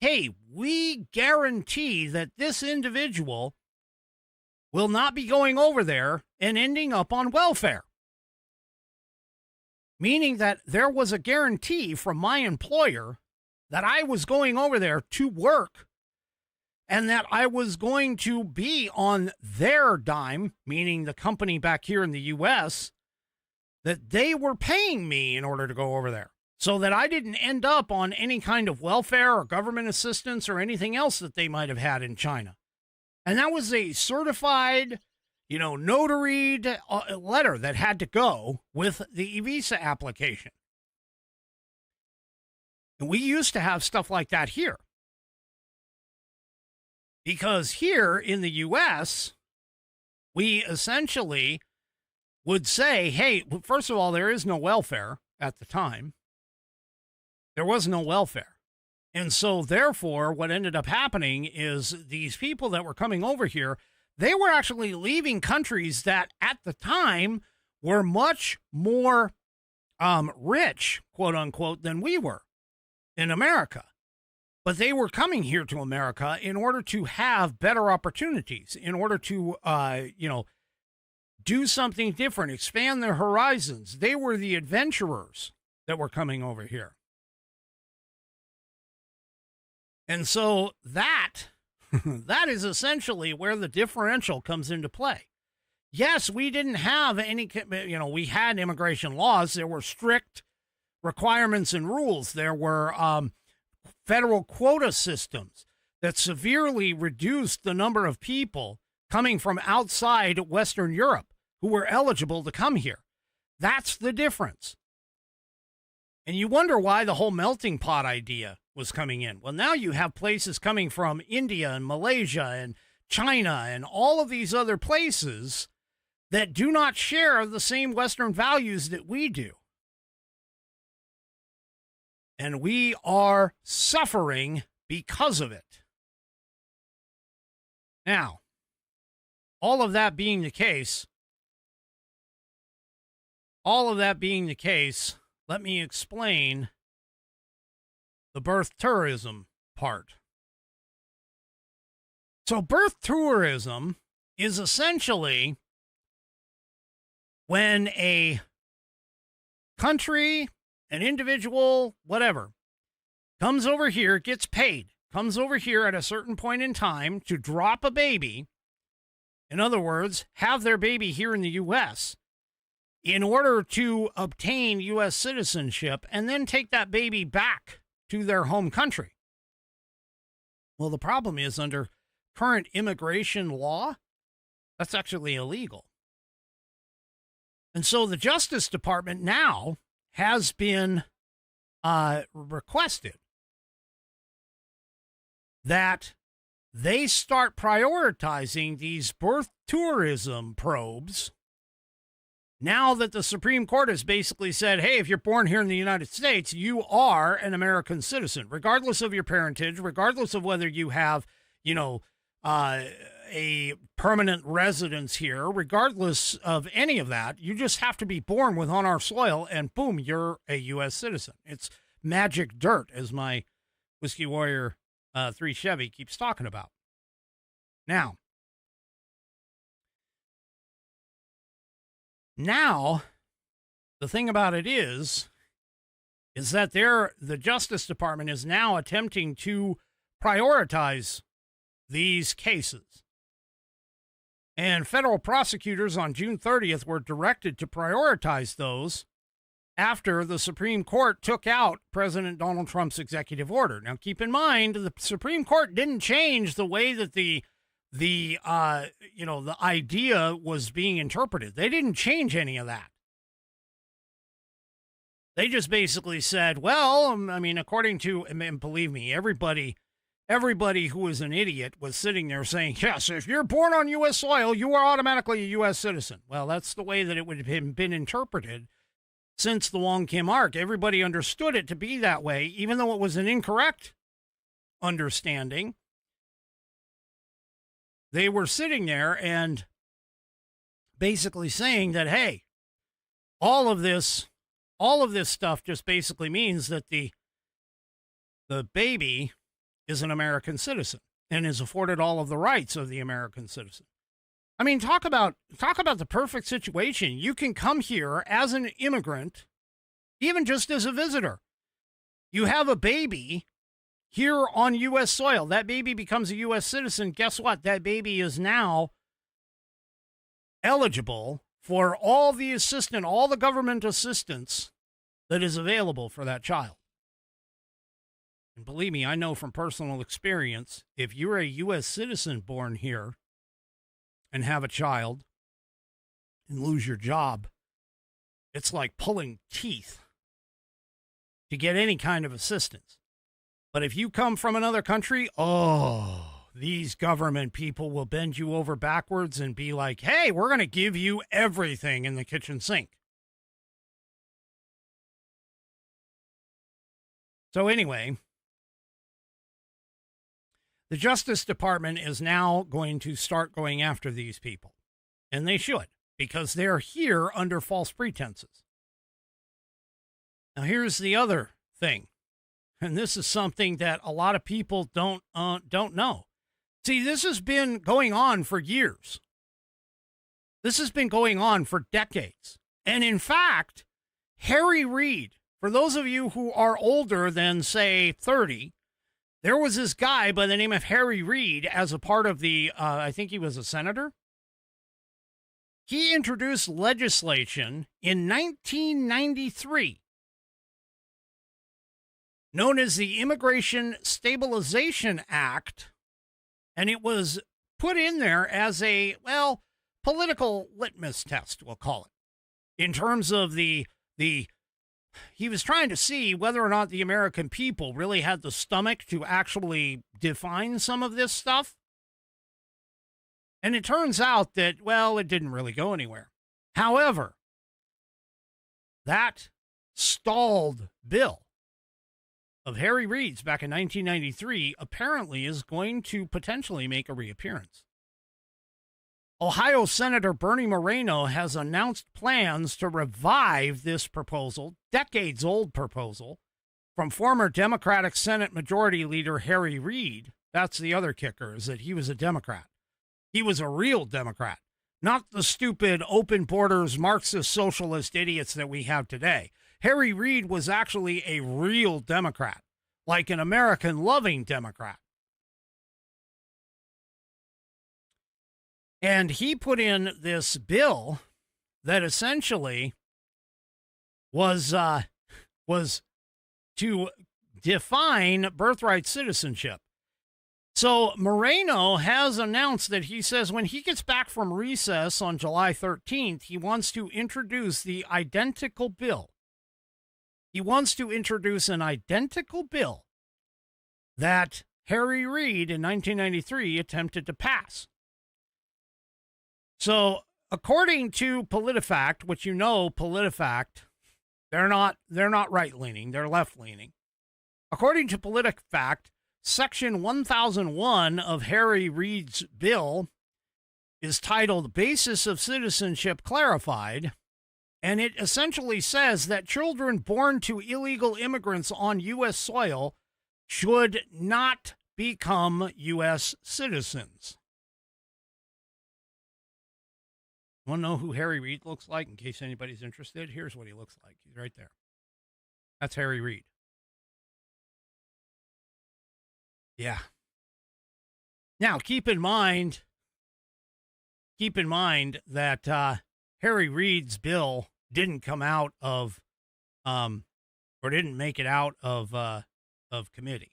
hey, we guarantee that this individual will not be going over there and ending up on welfare. Meaning that there was a guarantee from my employer that I was going over there to work and that I was going to be on their dime, meaning the company back here in the U.S., that they were paying me in order to go over there so that I didn't end up on any kind of welfare or government assistance or anything else that they might have had in China. And that was a certified, notaried letter that had to go with the e-visa application. And we used to have stuff like that here. Because here in the U.S., we essentially would say, hey, first of all, there is no welfare at the time. There was no welfare. And so, therefore, what ended up happening is these people that were coming over here, they were actually leaving countries that at the time were much more rich, quote unquote, than we were in America. But they were coming here to America in order to have better opportunities, in order to, do something different, expand their horizons. They were the adventurers that were coming over here. And so that is essentially where the differential comes into play. Yes, we didn't have any, we had immigration laws. There were strict requirements and rules. There were federal quota systems that severely reduced the number of people coming from outside Western Europe who were eligible to come here. That's the difference. And you wonder why the whole melting pot idea was coming in. Well, now you have places coming from India and Malaysia and China and all of these other places that do not share the same Western values that we do. And we are suffering because of it. Now, all of that being the case, let me explain the birth tourism part. So birth tourism is essentially when a country, an individual, whatever, comes over here, gets paid, comes over here at a certain point in time to drop a baby. In other words, have their baby here in the U.S. in order to obtain U.S. citizenship and then take that baby back to their home country. Well, the problem is under current immigration law, that's actually illegal. And so the Justice Department now has been requested that they start prioritizing these birth tourism probes now that the Supreme Court has basically said, hey, if you're born here in the United States, you are an American citizen, regardless of your parentage, regardless of whether you have, a permanent residence here, regardless of any of that. You just have to be born within our soil and boom, you're a U.S. citizen. It's magic dirt, as my Whiskey Warrior 3 Chevy keeps talking about. Now, the thing about it is that the Justice Department is now attempting to prioritize these cases. And federal prosecutors on June 30th were directed to prioritize those after the Supreme Court took out President Donald Trump's executive order. Now, keep in mind, the Supreme Court didn't change the way that the idea was being interpreted. They didn't change any of that. They just basically said, well, according to, and believe me, everybody who was an idiot was sitting there saying, yes, if you're born on U.S. soil, you are automatically a U.S. citizen. Well, that's the way that it would have been interpreted since the Wong Kim Arc. Everybody understood it to be that way, even though it was an incorrect understanding. They were sitting there and basically saying that, hey, all of this stuff just basically means that the baby is an American citizen and is afforded all of the rights of the American citizen. I mean, talk about the perfect situation. You can come here as an immigrant, even just as a visitor. You have a baby here on U.S. soil. That baby becomes a U.S. citizen. Guess what? That baby is now eligible for all the government assistance that is available for that child. And believe me, I know from personal experience, if you're a U.S. citizen born here and have a child and lose your job, it's like pulling teeth to get any kind of assistance. But if you come from another country, these government people will bend you over backwards and be like, hey, we're going to give you everything in the kitchen sink. So anyway, the Justice Department is now going to start going after these people. And they should, because they're here under false pretenses. Now, here's the other thing. And this is something that a lot of people don't know. See, this has been going on for years. This has been going on for decades. And in fact, Harry Reid, for those of you who are older than, say, 30, there was this guy by the name of Harry Reid as a part of the, I think he was a senator. He introduced legislation in 1993 known as the Immigration Stabilization Act, and it was put in there as a, political litmus test, we'll call it, in terms of he was trying to see whether or not the American people really had the stomach to actually define some of this stuff. And it turns out that, it didn't really go anywhere. However, that stalled bill of Harry Reid's back in 1993 apparently is going to potentially make a reappearance. Ohio Senator Bernie Moreno has announced plans to revive this proposal, decades-old proposal, from former Democratic Senate Majority Leader Harry Reid. That's the other kicker, is that he was a Democrat. He was a real Democrat, not the stupid open borders Marxist socialist idiots that we have today. Harry Reid was actually a real Democrat, like an American-loving Democrat. And he put in this bill that essentially was to define birthright citizenship. So Moreno has announced that he says when he gets back from recess on July 13th, he wants to introduce the identical bill. He wants to introduce an identical bill that Harry Reid in 1993 attempted to pass. So, according to PolitiFact, which you know, PolitiFact, they're not right-leaning, they're left-leaning. According to PolitiFact, Section 1001 of Harry Reid's bill is titled Basis of Citizenship Clarified, and it essentially says that children born to illegal immigrants on U.S. soil should not become U.S. citizens. Want to know who Harry Reid looks like in case anybody's interested? Here's what he looks like. He's right there. That's Harry Reid. Yeah. Now, keep in mind that Harry Reid's bill didn't come out of, or didn't make it out of committee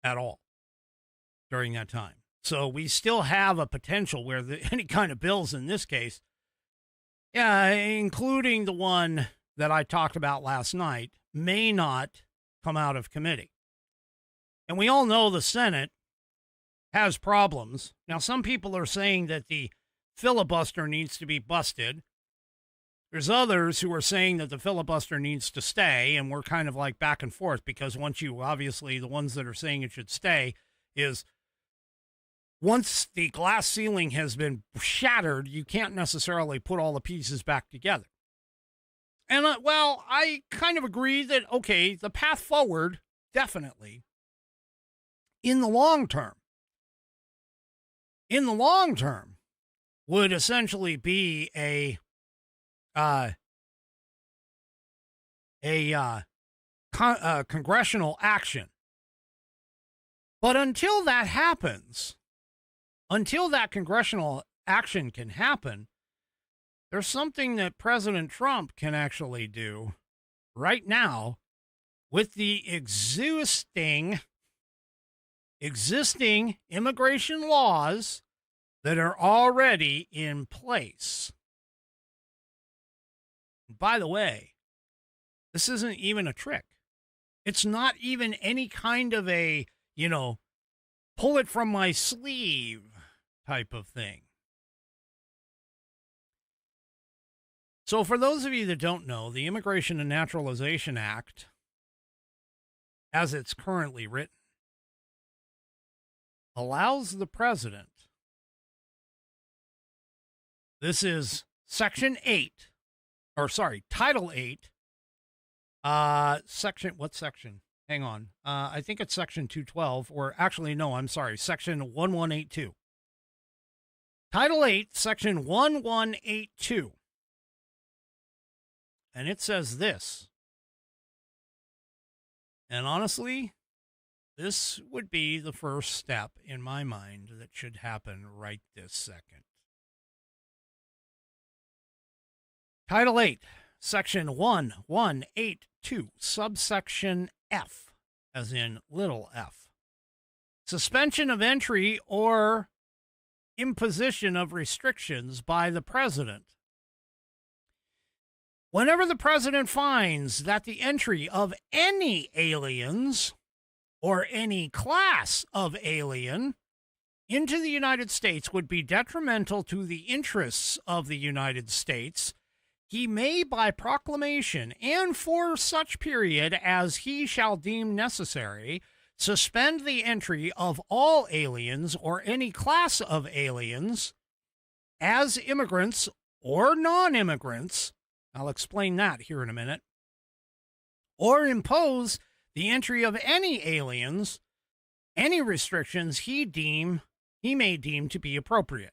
at all during that time. So we still have a potential where any kind of bills in this case, including the one that I talked about last night, may not come out of committee. And we all know the Senate has problems. Now, some people are saying that the filibuster needs to be busted. There's others who are saying that the filibuster needs to stay, and we're kind of like back and forth because obviously the ones that are saying it should stay is once the glass ceiling has been shattered, you can't necessarily put all the pieces back together. And, I kind of agree that, okay, the path forward, definitely, in the long term, would essentially be a congressional action. But until that happens, until that congressional action can happen, there's something that President Trump can actually do right now with the existing immigration laws that are already in place. By the way, this isn't even a trick. It's not even any kind of a, pull it from my sleeve type of thing. So for those of you that don't know, the Immigration and Naturalization Act, as it's currently written, allows the president, this is Section 8, Title 8, what section? Hang on. I think it's Section 212, or actually, no, I'm sorry, Section 1182. Title 8, Section 1182. And it says this. And honestly, this would be the first step in my mind that should happen right this second. Title 8, Section 1182, subsection F, as in little f. Suspension of entry or imposition of restrictions by the president. Whenever the president finds that the entry of any aliens or any class of alien into the United States would be detrimental to the interests of the United States, he may, by proclamation and for such period as he shall deem necessary, suspend the entry of all aliens or any class of aliens as immigrants or non-immigrants. I'll explain that here in a minute. Or impose the entry of any aliens, any restrictions he may deem to be appropriate.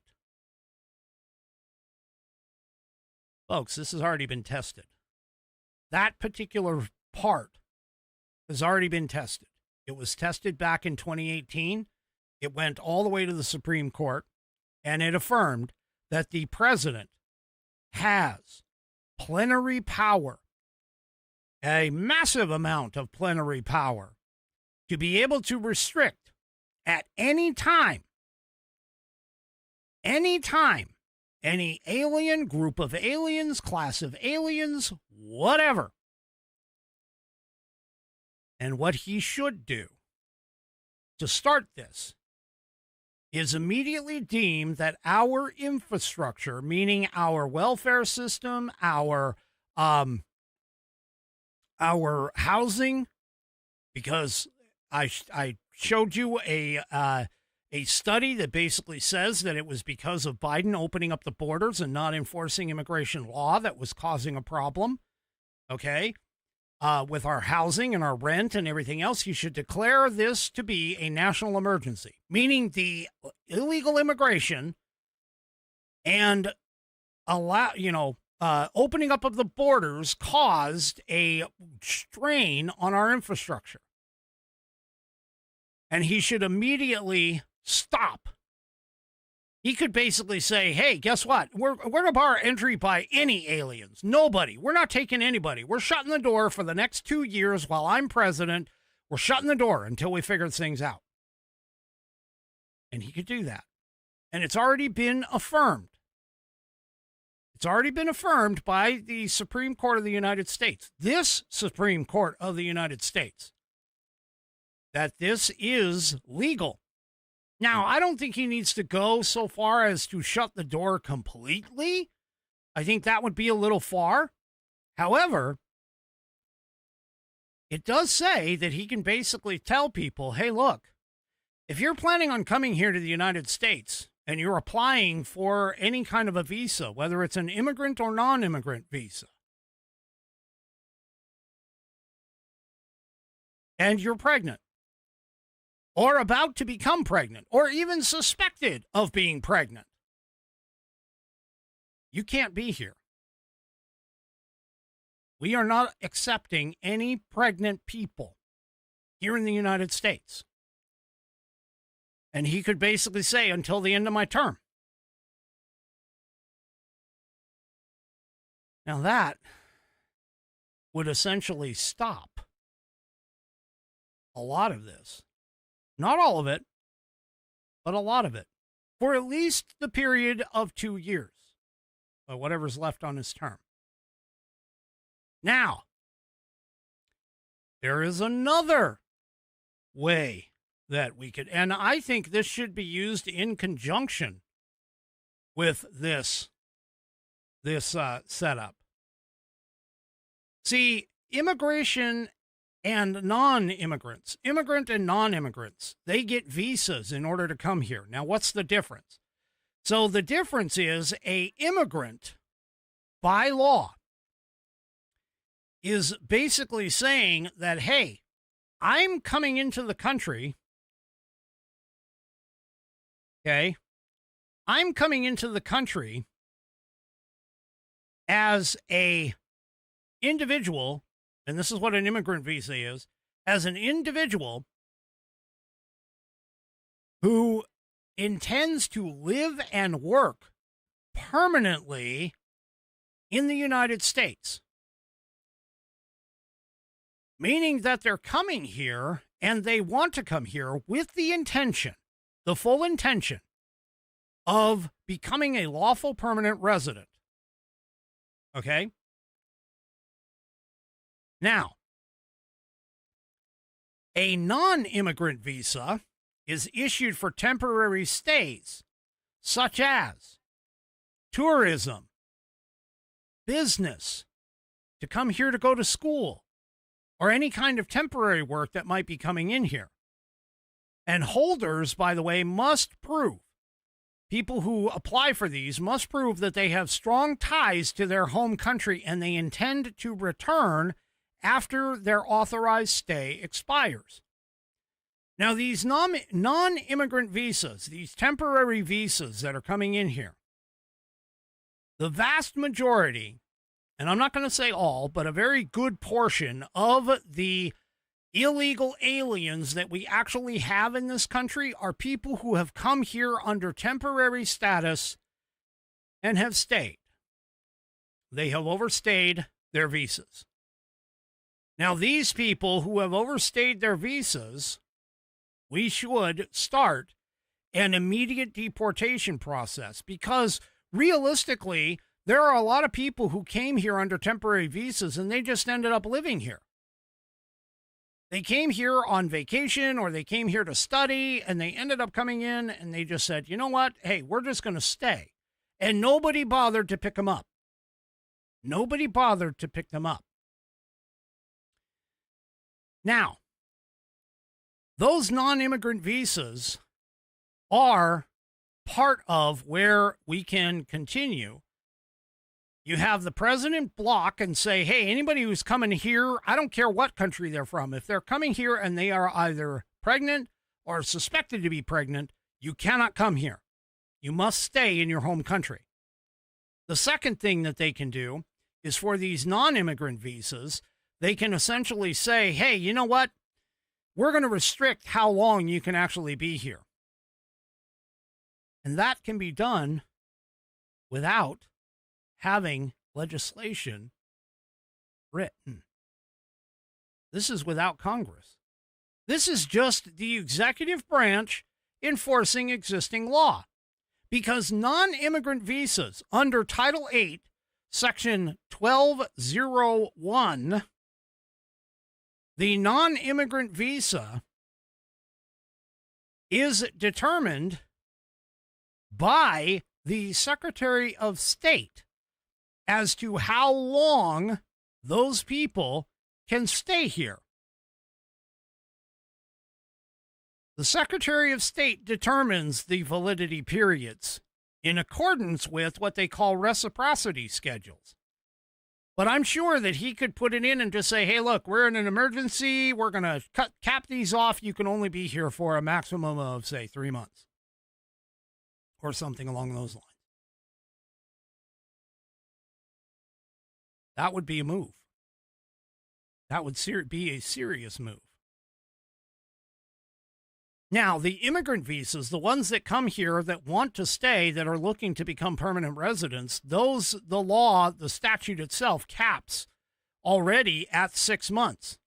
Folks, this has already been tested. That particular part has already been tested. It was tested back in 2018. It went all the way to the Supreme Court, and it affirmed that the president has plenary power, a massive amount of plenary power, to be able to restrict at any time, any alien, group of aliens, class of aliens, whatever. And what he should do to start this is immediately deem that our infrastructure, meaning our welfare system, our housing, because I showed you a study that basically says that it was because of Biden opening up the borders and not enforcing immigration law that was causing a problem, okay, with our housing and our rent and everything else. You should declare this to be a national emergency, meaning the illegal immigration and opening up of the borders caused a strain on our infrastructure. And he should immediately stop. He could basically say, hey, guess what? We're going to bar entry by any aliens. Nobody. We're not taking anybody. We're shutting the door for the next 2 years while I'm president. We're shutting the door until we figure things out. And he could do that. And it's already been affirmed. It's already been affirmed by the Supreme Court of the United States. This Supreme Court of the United States. That this is legal. Now, I don't think he needs to go so far as to shut the door completely. I think that would be a little far. However, it does say that he can basically tell people, hey, look, if you're planning on coming here to the United States and you're applying for any kind of a visa, whether it's an immigrant or non-immigrant visa, and you're pregnant, or about to become pregnant, or even suspected of being pregnant, You can't be here. We are not accepting any pregnant people here in the United States. And he could basically say, until the end of my term. Now that would essentially stop a lot of this. Not all of it, but a lot of it. For at least the period of 2 years. Or whatever's left on his term. Now, there is another way that we could, and I think this should be used in conjunction with this setup. See, immigration and non-immigrants, immigrant and non-immigrants, they get visas in order to come here. Now, what's the difference? So the difference is a immigrant, by law, is basically saying that, hey, I'm coming into the country, okay? I'm coming into the country as a individual, and this is what an immigrant visa is, as an individual who intends to live and work permanently in the United States. Meaning that they're coming here and they want to come here with the intention, the full intention of becoming a lawful permanent resident. Okay? Now, a non-immigrant visa is issued for temporary stays, such as tourism, business, to come here to go to school, or any kind of temporary work that might be coming in here. And holders, by the way, must prove, people who apply for these must prove that they have strong ties to their home country and they intend to return after their authorized stay expires. Now, these non-immigrant visas, these temporary visas that are coming in here, the vast majority, and I'm not going to say all, but a very good portion of the illegal aliens that we actually have in this country are people who have come here under temporary status and have stayed. They have overstayed their visas. Now, these people who have overstayed their visas, we should start an immediate deportation process because realistically, there are a lot of people who came here under temporary visas and they just ended up living here. They came here on vacation or they came here to study and they ended up coming in and they just said, you know what? Hey, we're just going to stay. And nobody bothered to pick them up. Nobody bothered to pick them up. Now, those non-immigrant visas are part of where we can continue. You have the president block and say, hey, anybody who's coming here, I don't care what country they're from. If they're coming here and they are either pregnant or suspected to be pregnant, you cannot come here. You must stay in your home country. The second thing that they can do is for these non-immigrant visas, they can essentially say, hey, you know what? We're going to restrict how long you can actually be here. And that can be done without having legislation written. This is without Congress. This is just the executive branch enforcing existing law. Because non-immigrant visas under Title 8, Section 1201, the non-immigrant visa is determined by the Secretary of State as to how long those people can stay here. The Secretary of State determines the validity periods in accordance with what they call reciprocity schedules. But I'm sure that he could put it in and just say, hey, look, we're in an emergency. We're going to cap these off. You can only be here for a maximum of, say, 3 months or something along those lines. That would be a move. That would be a serious move. Now, the immigrant visas, the ones that come here that want to stay, that are looking to become permanent residents, those, the law, the statute itself caps already at 6 months.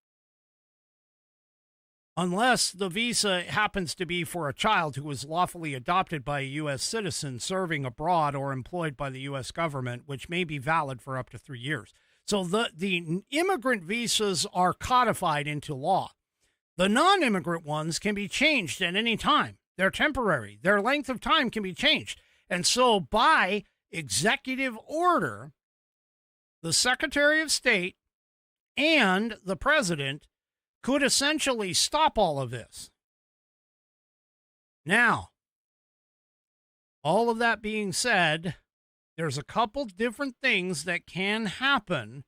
Unless the visa happens to be for a child who is lawfully adopted by a U.S. citizen serving abroad or employed by the U.S. government, which may be valid for up to 3 years. So the immigrant visas are codified into law. The non-immigrant ones can be changed at any time. They're temporary. Their length of time can be changed. And so by executive order, the Secretary of State and the President could essentially stop all of this. Now, all of that being said, there's a couple different things that can happen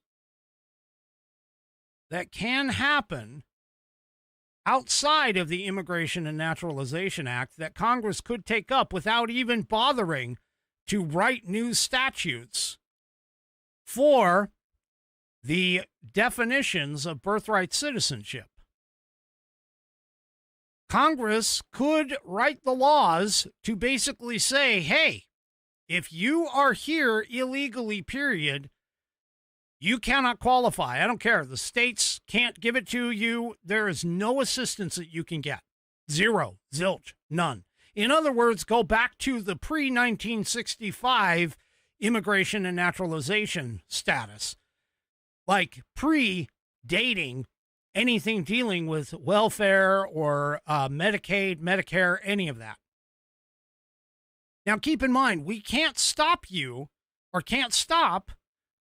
outside of the Immigration and Naturalization Act that Congress could take up without even bothering to write new statutes for the definitions of birthright citizenship. Congress could write the laws to basically say, hey, if you are here illegally, period, you cannot qualify. I don't care. The states can't give it to you. There is no assistance that you can get. Zero, zilch, none. In other words, go back to the pre-1965 immigration and naturalization status, like pre-dating anything dealing with welfare or Medicaid, Medicare, any of that. Now, keep in mind, we can't stop you or can't stop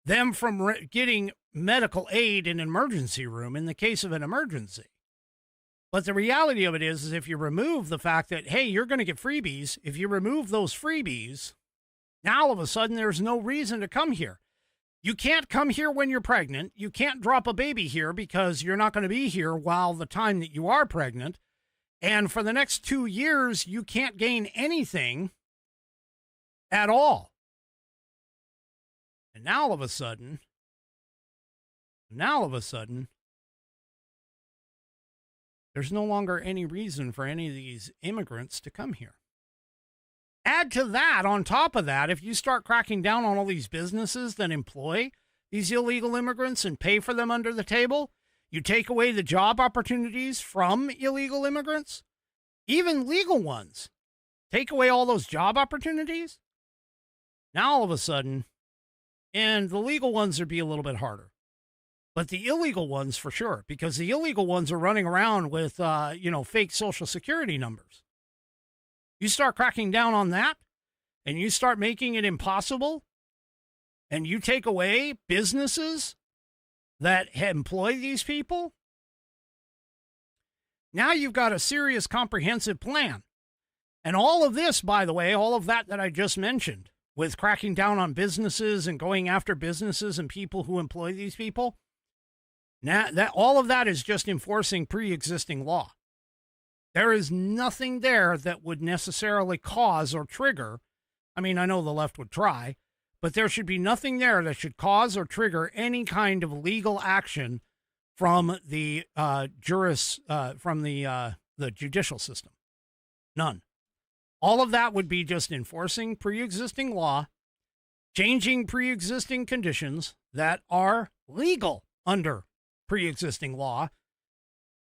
them from getting medical aid in an emergency room in the case of an emergency. But the reality of it is if you remove the fact that, hey, you're going to get freebies, if you remove those freebies, now all of a sudden there's no reason to come here. You can't come here when you're pregnant. You can't drop a baby here because you're not going to be here while the time that you are pregnant. And for the next 2 years, you can't gain anything at all. And now all of a sudden, there's no longer any reason for any of these immigrants to come here. Add to that, on top of that, if you start cracking down on all these businesses that employ these illegal immigrants and pay for them under the table, you take away the job opportunities from illegal immigrants, even legal ones. Take away all those job opportunities. Now all of a sudden, and the legal ones would be a little bit harder. But the illegal ones for sure, because the illegal ones are running around with, fake Social Security numbers. You start cracking down on that, and you start making it impossible, and you take away businesses that employ these people, now you've got a serious comprehensive plan. And all of this, by the way, all of that I just mentioned, with cracking down on businesses and going after businesses and people who employ these people, now that all of that is just enforcing pre-existing law. There is nothing there that would necessarily cause or trigger. I mean, I know the left would try, but there should be nothing there that should cause or trigger any kind of legal action from the judicial system. None. All of that would be just enforcing pre-existing law, changing pre-existing conditions that are legal under pre-existing law.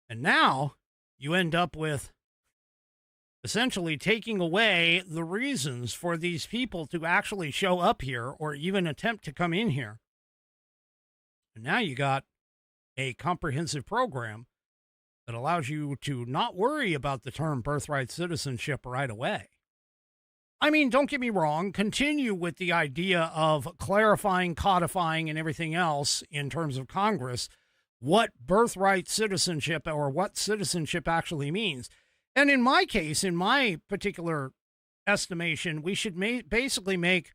And now you end up with essentially taking away the reasons for these people to actually show up here or even attempt to come in here. And now you got a comprehensive program that allows you to not worry about the term birthright citizenship right away. I mean, don't get me wrong, continue with the idea of clarifying, codifying, and everything else in terms of Congress, what birthright citizenship or what citizenship actually means. And in my case, in my particular estimation, we should basically make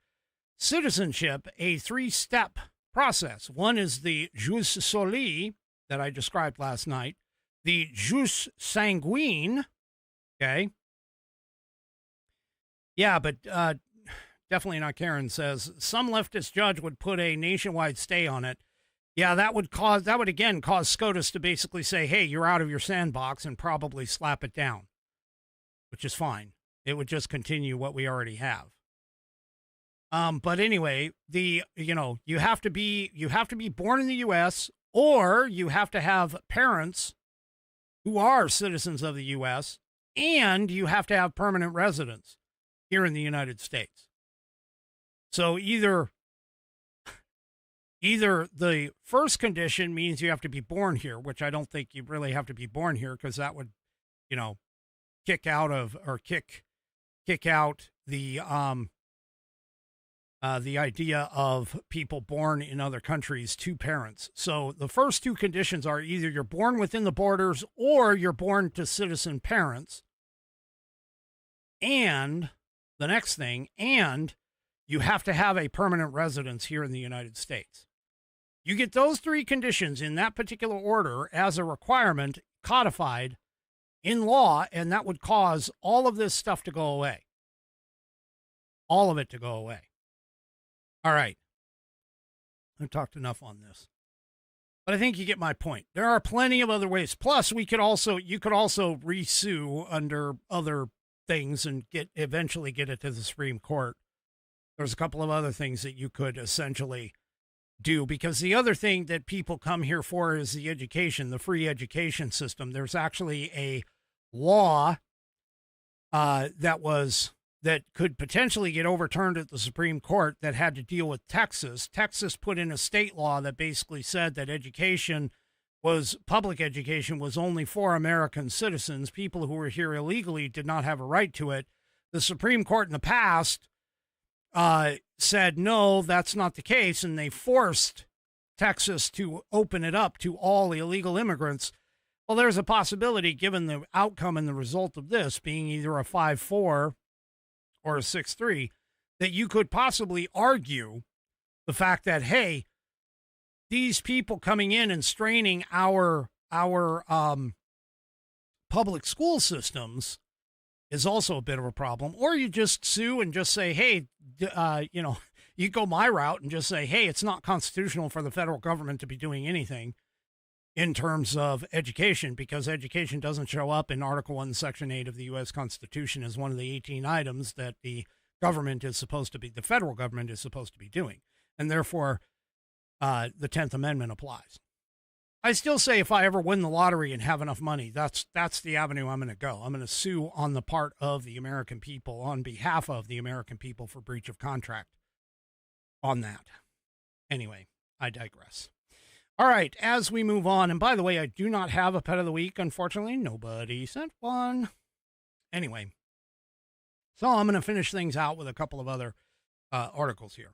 citizenship a 3-step process. One is the jus soli that I described last night, the jus sanguine, okay? Yeah, but definitely not Karen says, some leftist judge would put a nationwide stay on it. Yeah, that would again cause SCOTUS to basically say, hey, you're out of your sandbox, and probably slap it down, which is fine. It would just continue what we already have. But anyway, you have to be born in the U.S., or you have to have parents who are citizens of the U.S., and you have to have permanent residence here in the United States. So either the first condition means you have to be born here, which I don't think you really have to be born here, because that would, kick out the idea of people born in other countries to parents. So the first two conditions are either you're born within the borders or you're born to citizen parents. And the next thing, and you have to have a permanent residence here in the United States. You get those three conditions in that particular order as a requirement codified in law, and that would cause all of this stuff to go away. All of it to go away. All right. I've talked enough on this, but I think you get my point. There are plenty of other ways. Plus, you could also resue under other things and eventually get it to the Supreme Court. There's a couple of other things that you could essentially do, because the other thing that people come here for is the education, the free education system. There's actually a law that could potentially get overturned at the Supreme Court that had to deal with Texas. Texas put in a state law that basically said that public education was only for American citizens. People who were here illegally did not have a right to it. The Supreme Court in the past said, no, that's not the case. And they forced Texas to open it up to all illegal immigrants. Well, there's a possibility, given the outcome and the result of this being either a 5-4 or a 6-3, that you could possibly argue the fact that, hey, these people coming in and straining our public school systems is also a bit of a problem. Or you just sue and just say, hey, you go my route and just say, hey, it's not constitutional for the federal government to be doing anything in terms of education, because education doesn't show up in Article 1, Section 8 of the U.S. Constitution as one of the 18 items that the federal government is supposed to be doing. And therefore, the 10th Amendment applies. I still say if I ever win the lottery and have enough money, that's the avenue I'm going to go. I'm going to sue on the part of the American people, on behalf of the American people, for breach of contract on that. Anyway, I digress. All right, as we move on, and by the way, I do not have a pet of the week, unfortunately. Nobody sent one. Anyway, so I'm going to finish things out with a couple of other articles here.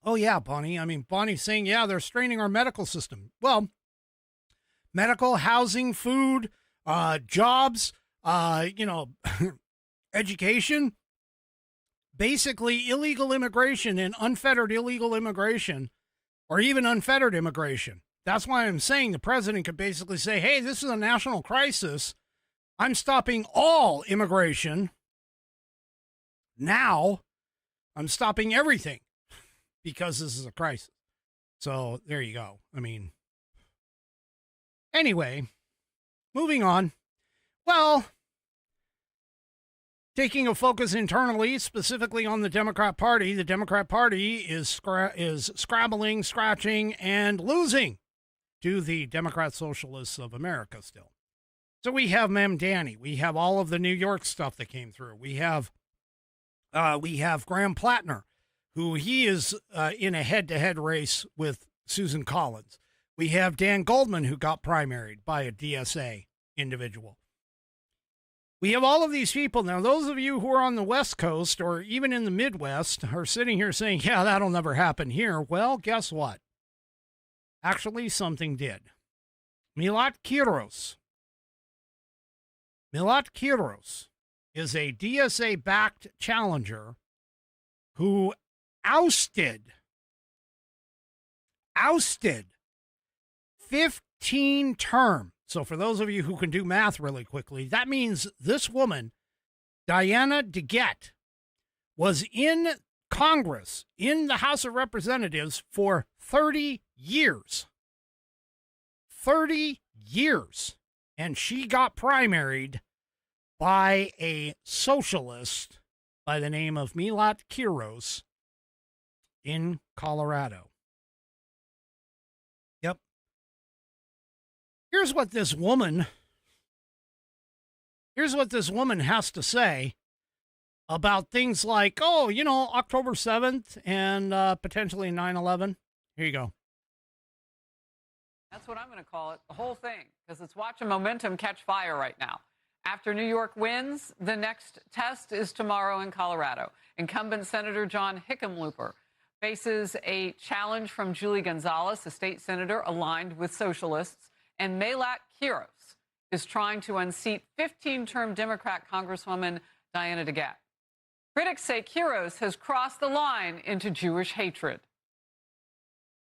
Oh, yeah, Bonnie. I mean, Bonnie's saying, yeah, they're straining our medical system. Well, medical, housing, food, jobs, education. Basically, illegal immigration and unfettered illegal immigration, or even unfettered immigration. That's why I'm saying the president could basically say, hey, this is a national crisis. I'm stopping all immigration. Now I'm stopping everything because this is a crisis. So there you go. I mean, anyway, moving on. Well, taking a focus internally, specifically on the Democrat Party is scrabbling, scratching, and losing to the Democrat Socialists of America still. So we have Mem Danny. We have all of the New York stuff that came through. We have Graham Plattner, who he is in a head-to-head race with Susan Collins. We have Dan Goldman, who got primaried by a DSA individual. We have all of these people. Now, those of you who are on the West Coast or even in the Midwest are sitting here saying, yeah, that'll never happen here. Well, guess what? Actually, something did. Milat Kiros is a DSA-backed challenger who ousted 15 term. So for those of you who can do math really quickly, that means this woman Diana DeGette was in Congress, in the House of Representatives for 30 years. 30 years. And she got primaried by a socialist by the name of Milat Kiros in Colorado. Yep. Here's what this woman has to say about things like, oh, you know, October 7th and potentially 9/11. Here you go. That's what I'm going to call it, the whole thing, because it's watching momentum catch fire right now. After New York wins, the next test is tomorrow in Colorado. Incumbent Senator John Hickenlooper faces a challenge from Julie Gonzalez, a state senator aligned with socialists, and Milat Kiros is trying to unseat 15-term Democrat Congresswoman Diana DeGette. Critics say Kiros has crossed the line into Jewish hatred.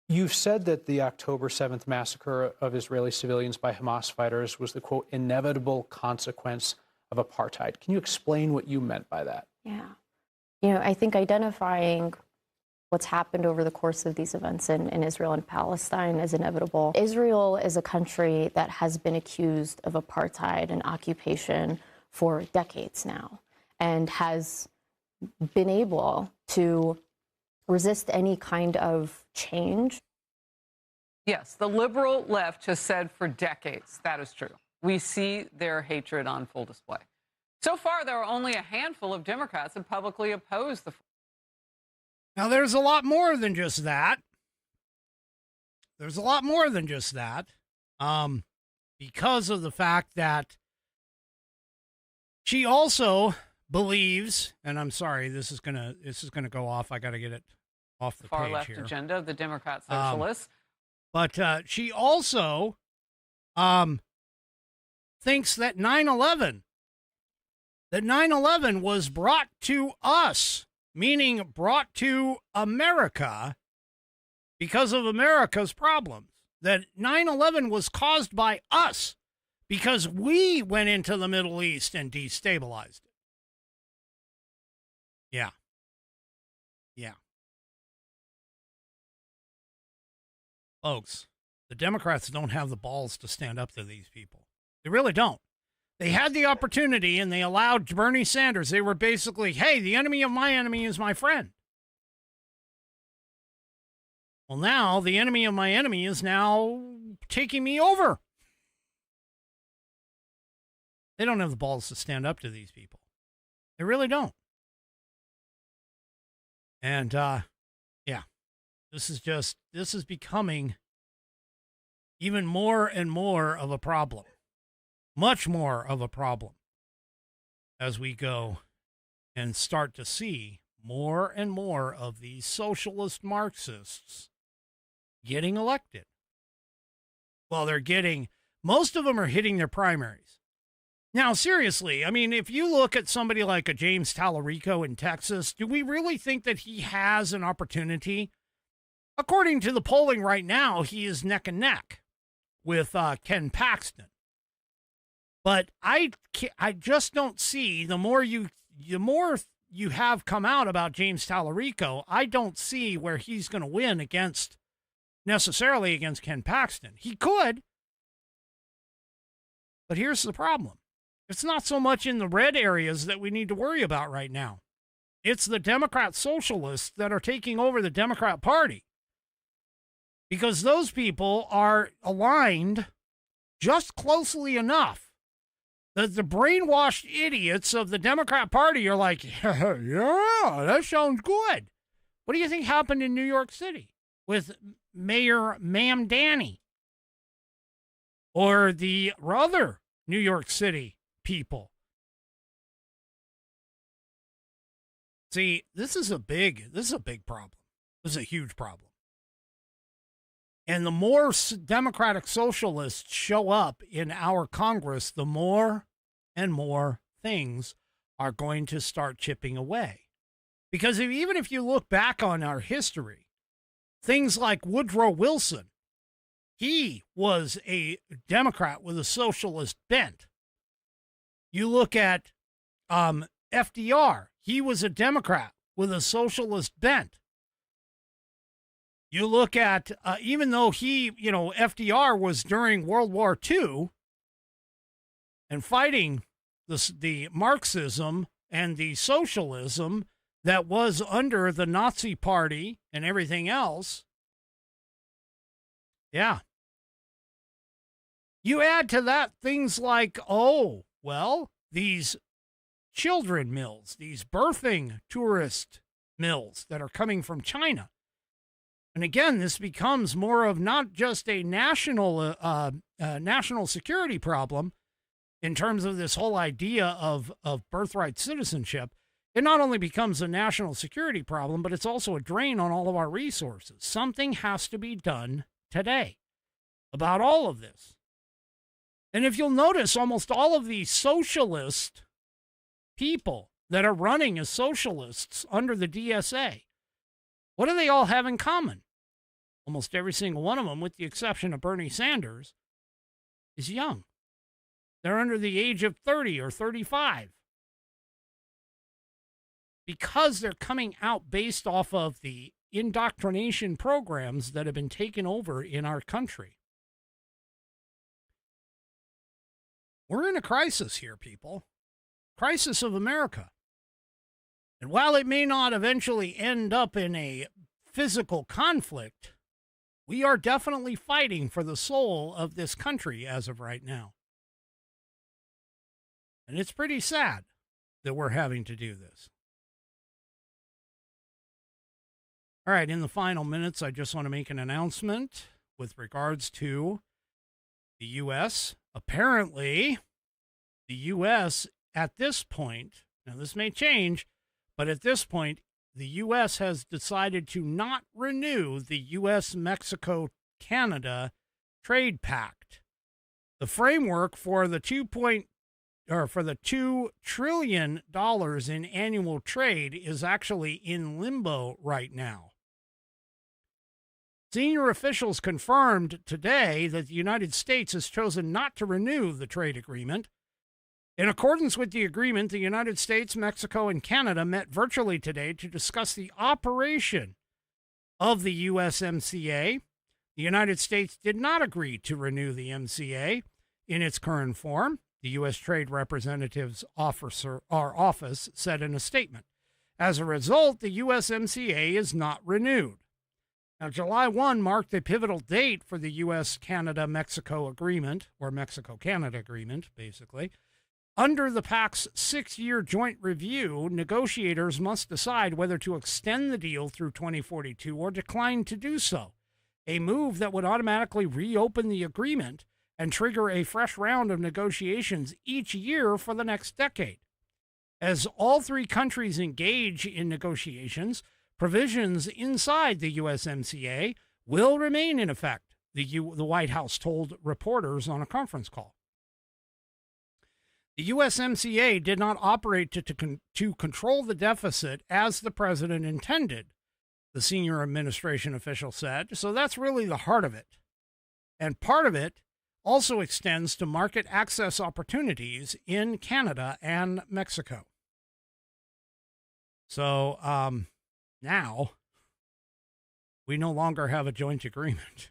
You've said that the October 7th massacre of Israeli civilians by Hamas fighters was the, quote, inevitable consequence of apartheid. Can you explain what you meant by that? Yeah. You know, I think identifying what's happened over the course of these events in Israel and Palestine is inevitable. Israel is a country that has been accused of apartheid and occupation for decades now and has been able to resist any kind of change. Yes, the liberal left has said for decades that is true. We see their hatred on full display. So far, there are only a handful of Democrats that publicly oppose the. Now, there's a lot more than just that. There's a lot more than just that, because of the fact that she also believes, and I'm sorry, this is gonna go off. I got to get it off the far page left here. Agenda of the Democrat Socialists. But she also thinks that 9/11 was brought to us, meaning brought to America because of America's problems. That 9/11 was caused by us because we went into the Middle East and destabilized it. Yeah. Yeah. Folks, the Democrats don't have the balls to stand up to these people. They really don't. They had the opportunity and they allowed Bernie Sanders. They were basically, hey, the enemy of my enemy is my friend. Well, now the enemy of my enemy is now taking me over. They don't have the balls to stand up to these people. They really don't. And, yeah, this is becoming even more and more of a problem. Much more of a problem as we go and start to see more and more of these socialist Marxists getting elected. Well, most of them are hitting their primaries. Now, seriously, I mean, if you look at somebody like a James Tallarico in Texas, do we really think that he has an opportunity? According to the polling right now, he is neck and neck with Ken Paxton. But I just don't see, the more you have come out about James Tallarico, I don't see where he's going to win necessarily against Ken Paxton. He could, but here's the problem. It's not so much in the red areas that we need to worry about right now. It's the Democrat socialists that are taking over the Democrat Party. Because those people are aligned just closely enough that the brainwashed idiots of the Democrat Party are like, yeah, that sounds good. What do you think happened in New York City with Mayor Mamdani? Or the other New York City people? See, this is a big problem. This is a huge problem. And the more Democratic socialists show up in our Congress, the more and more things are going to start chipping away. Because even if you look back on our history, things like Woodrow Wilson, he was a Democrat with a socialist bent. You look at FDR, he was a Democrat with a socialist bent. You look at, even though FDR was during World War II and fighting the Marxism and the socialism that was under the Nazi Party and everything else. Yeah. You add to that things like, these children mills, these birthing tourist mills that are coming from China. And again, this becomes more of not just a national security problem in terms of this whole idea of birthright citizenship. It not only becomes a national security problem, but it's also a drain on all of our resources. Something has to be done today about all of this. And if you'll notice, almost all of the socialist people that are running as socialists under the DSA, what do they all have in common? Almost every single one of them, with the exception of Bernie Sanders, is young. They're under the age of 30 or 35. Because they're coming out based off of the indoctrination programs that have been taken over in our country. We're in a crisis here, people. Crisis of America. And while it may not eventually end up in a physical conflict, we are definitely fighting for the soul of this country as of right now. And it's pretty sad that we're having to do this. All right, in the final minutes, I just want to make an announcement with regards to the U.S. Apparently, the U.S. at this point, now this may change, but at this point, the U.S. has decided to not renew the U.S.-Mexico-Canada Trade Pact. The framework for the $2 trillion in annual trade is actually in limbo right now. Senior officials confirmed today that the United States has chosen not to renew the trade agreement. In accordance with the agreement, the United States, Mexico, and Canada met virtually today to discuss the operation of the USMCA. The United States did not agree to renew the MCA in its current form, the U.S. Trade Representative's office said in a statement. As a result, the USMCA is not renewed. Now, July 1 marked a pivotal date for the U.S.-Canada-Mexico agreement, or Mexico-Canada agreement, basically. Under the pact's 6-year joint review, negotiators must decide whether to extend the deal through 2042 or decline to do so, a move that would automatically reopen the agreement and trigger a fresh round of negotiations each year for the next decade. As all three countries engage in negotiations, provisions inside the USMCA will remain in effect, the White House told reporters on a conference call. The USMCA did not operate to control the deficit as the president intended, the senior administration official said. So that's really the heart of it. And part of it also extends to market access opportunities in Canada and Mexico. So now we no longer have a joint agreement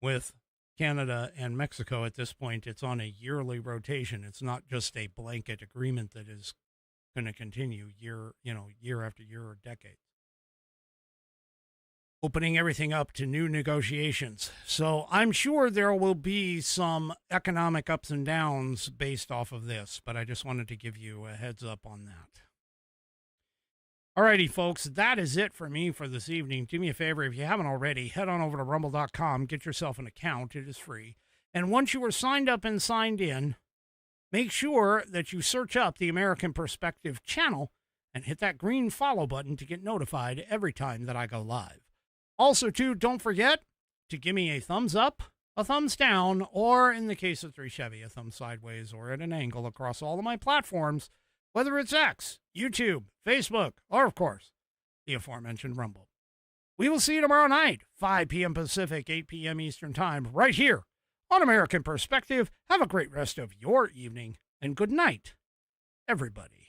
with Canada and Mexico. At this point, it's on a yearly rotation. It's not just a blanket agreement that is going to continue year after year or decades. Opening everything up to new negotiations. So I'm sure there will be some economic ups and downs based off of this, but I just wanted to give you a heads up on that. Alrighty, folks, that is it for me for this evening. Do me a favor, if you haven't already, head on over to rumble.com, get yourself an account. It is free. And once you are signed up and signed in, make sure that you search up the American Perspective channel and hit that green follow button to get notified every time that I go live. Also, too, don't forget to give me a thumbs up, a thumbs down, or in the case of 3 Chevy, a thumb sideways or at an angle across all of my platforms, whether it's X, YouTube, Facebook, or, of course, the aforementioned Rumble. We will see you tomorrow night, 5 p.m. Pacific, 8 p.m. Eastern Time, right here on American Perspective. Have a great rest of your evening, and good night, everybody.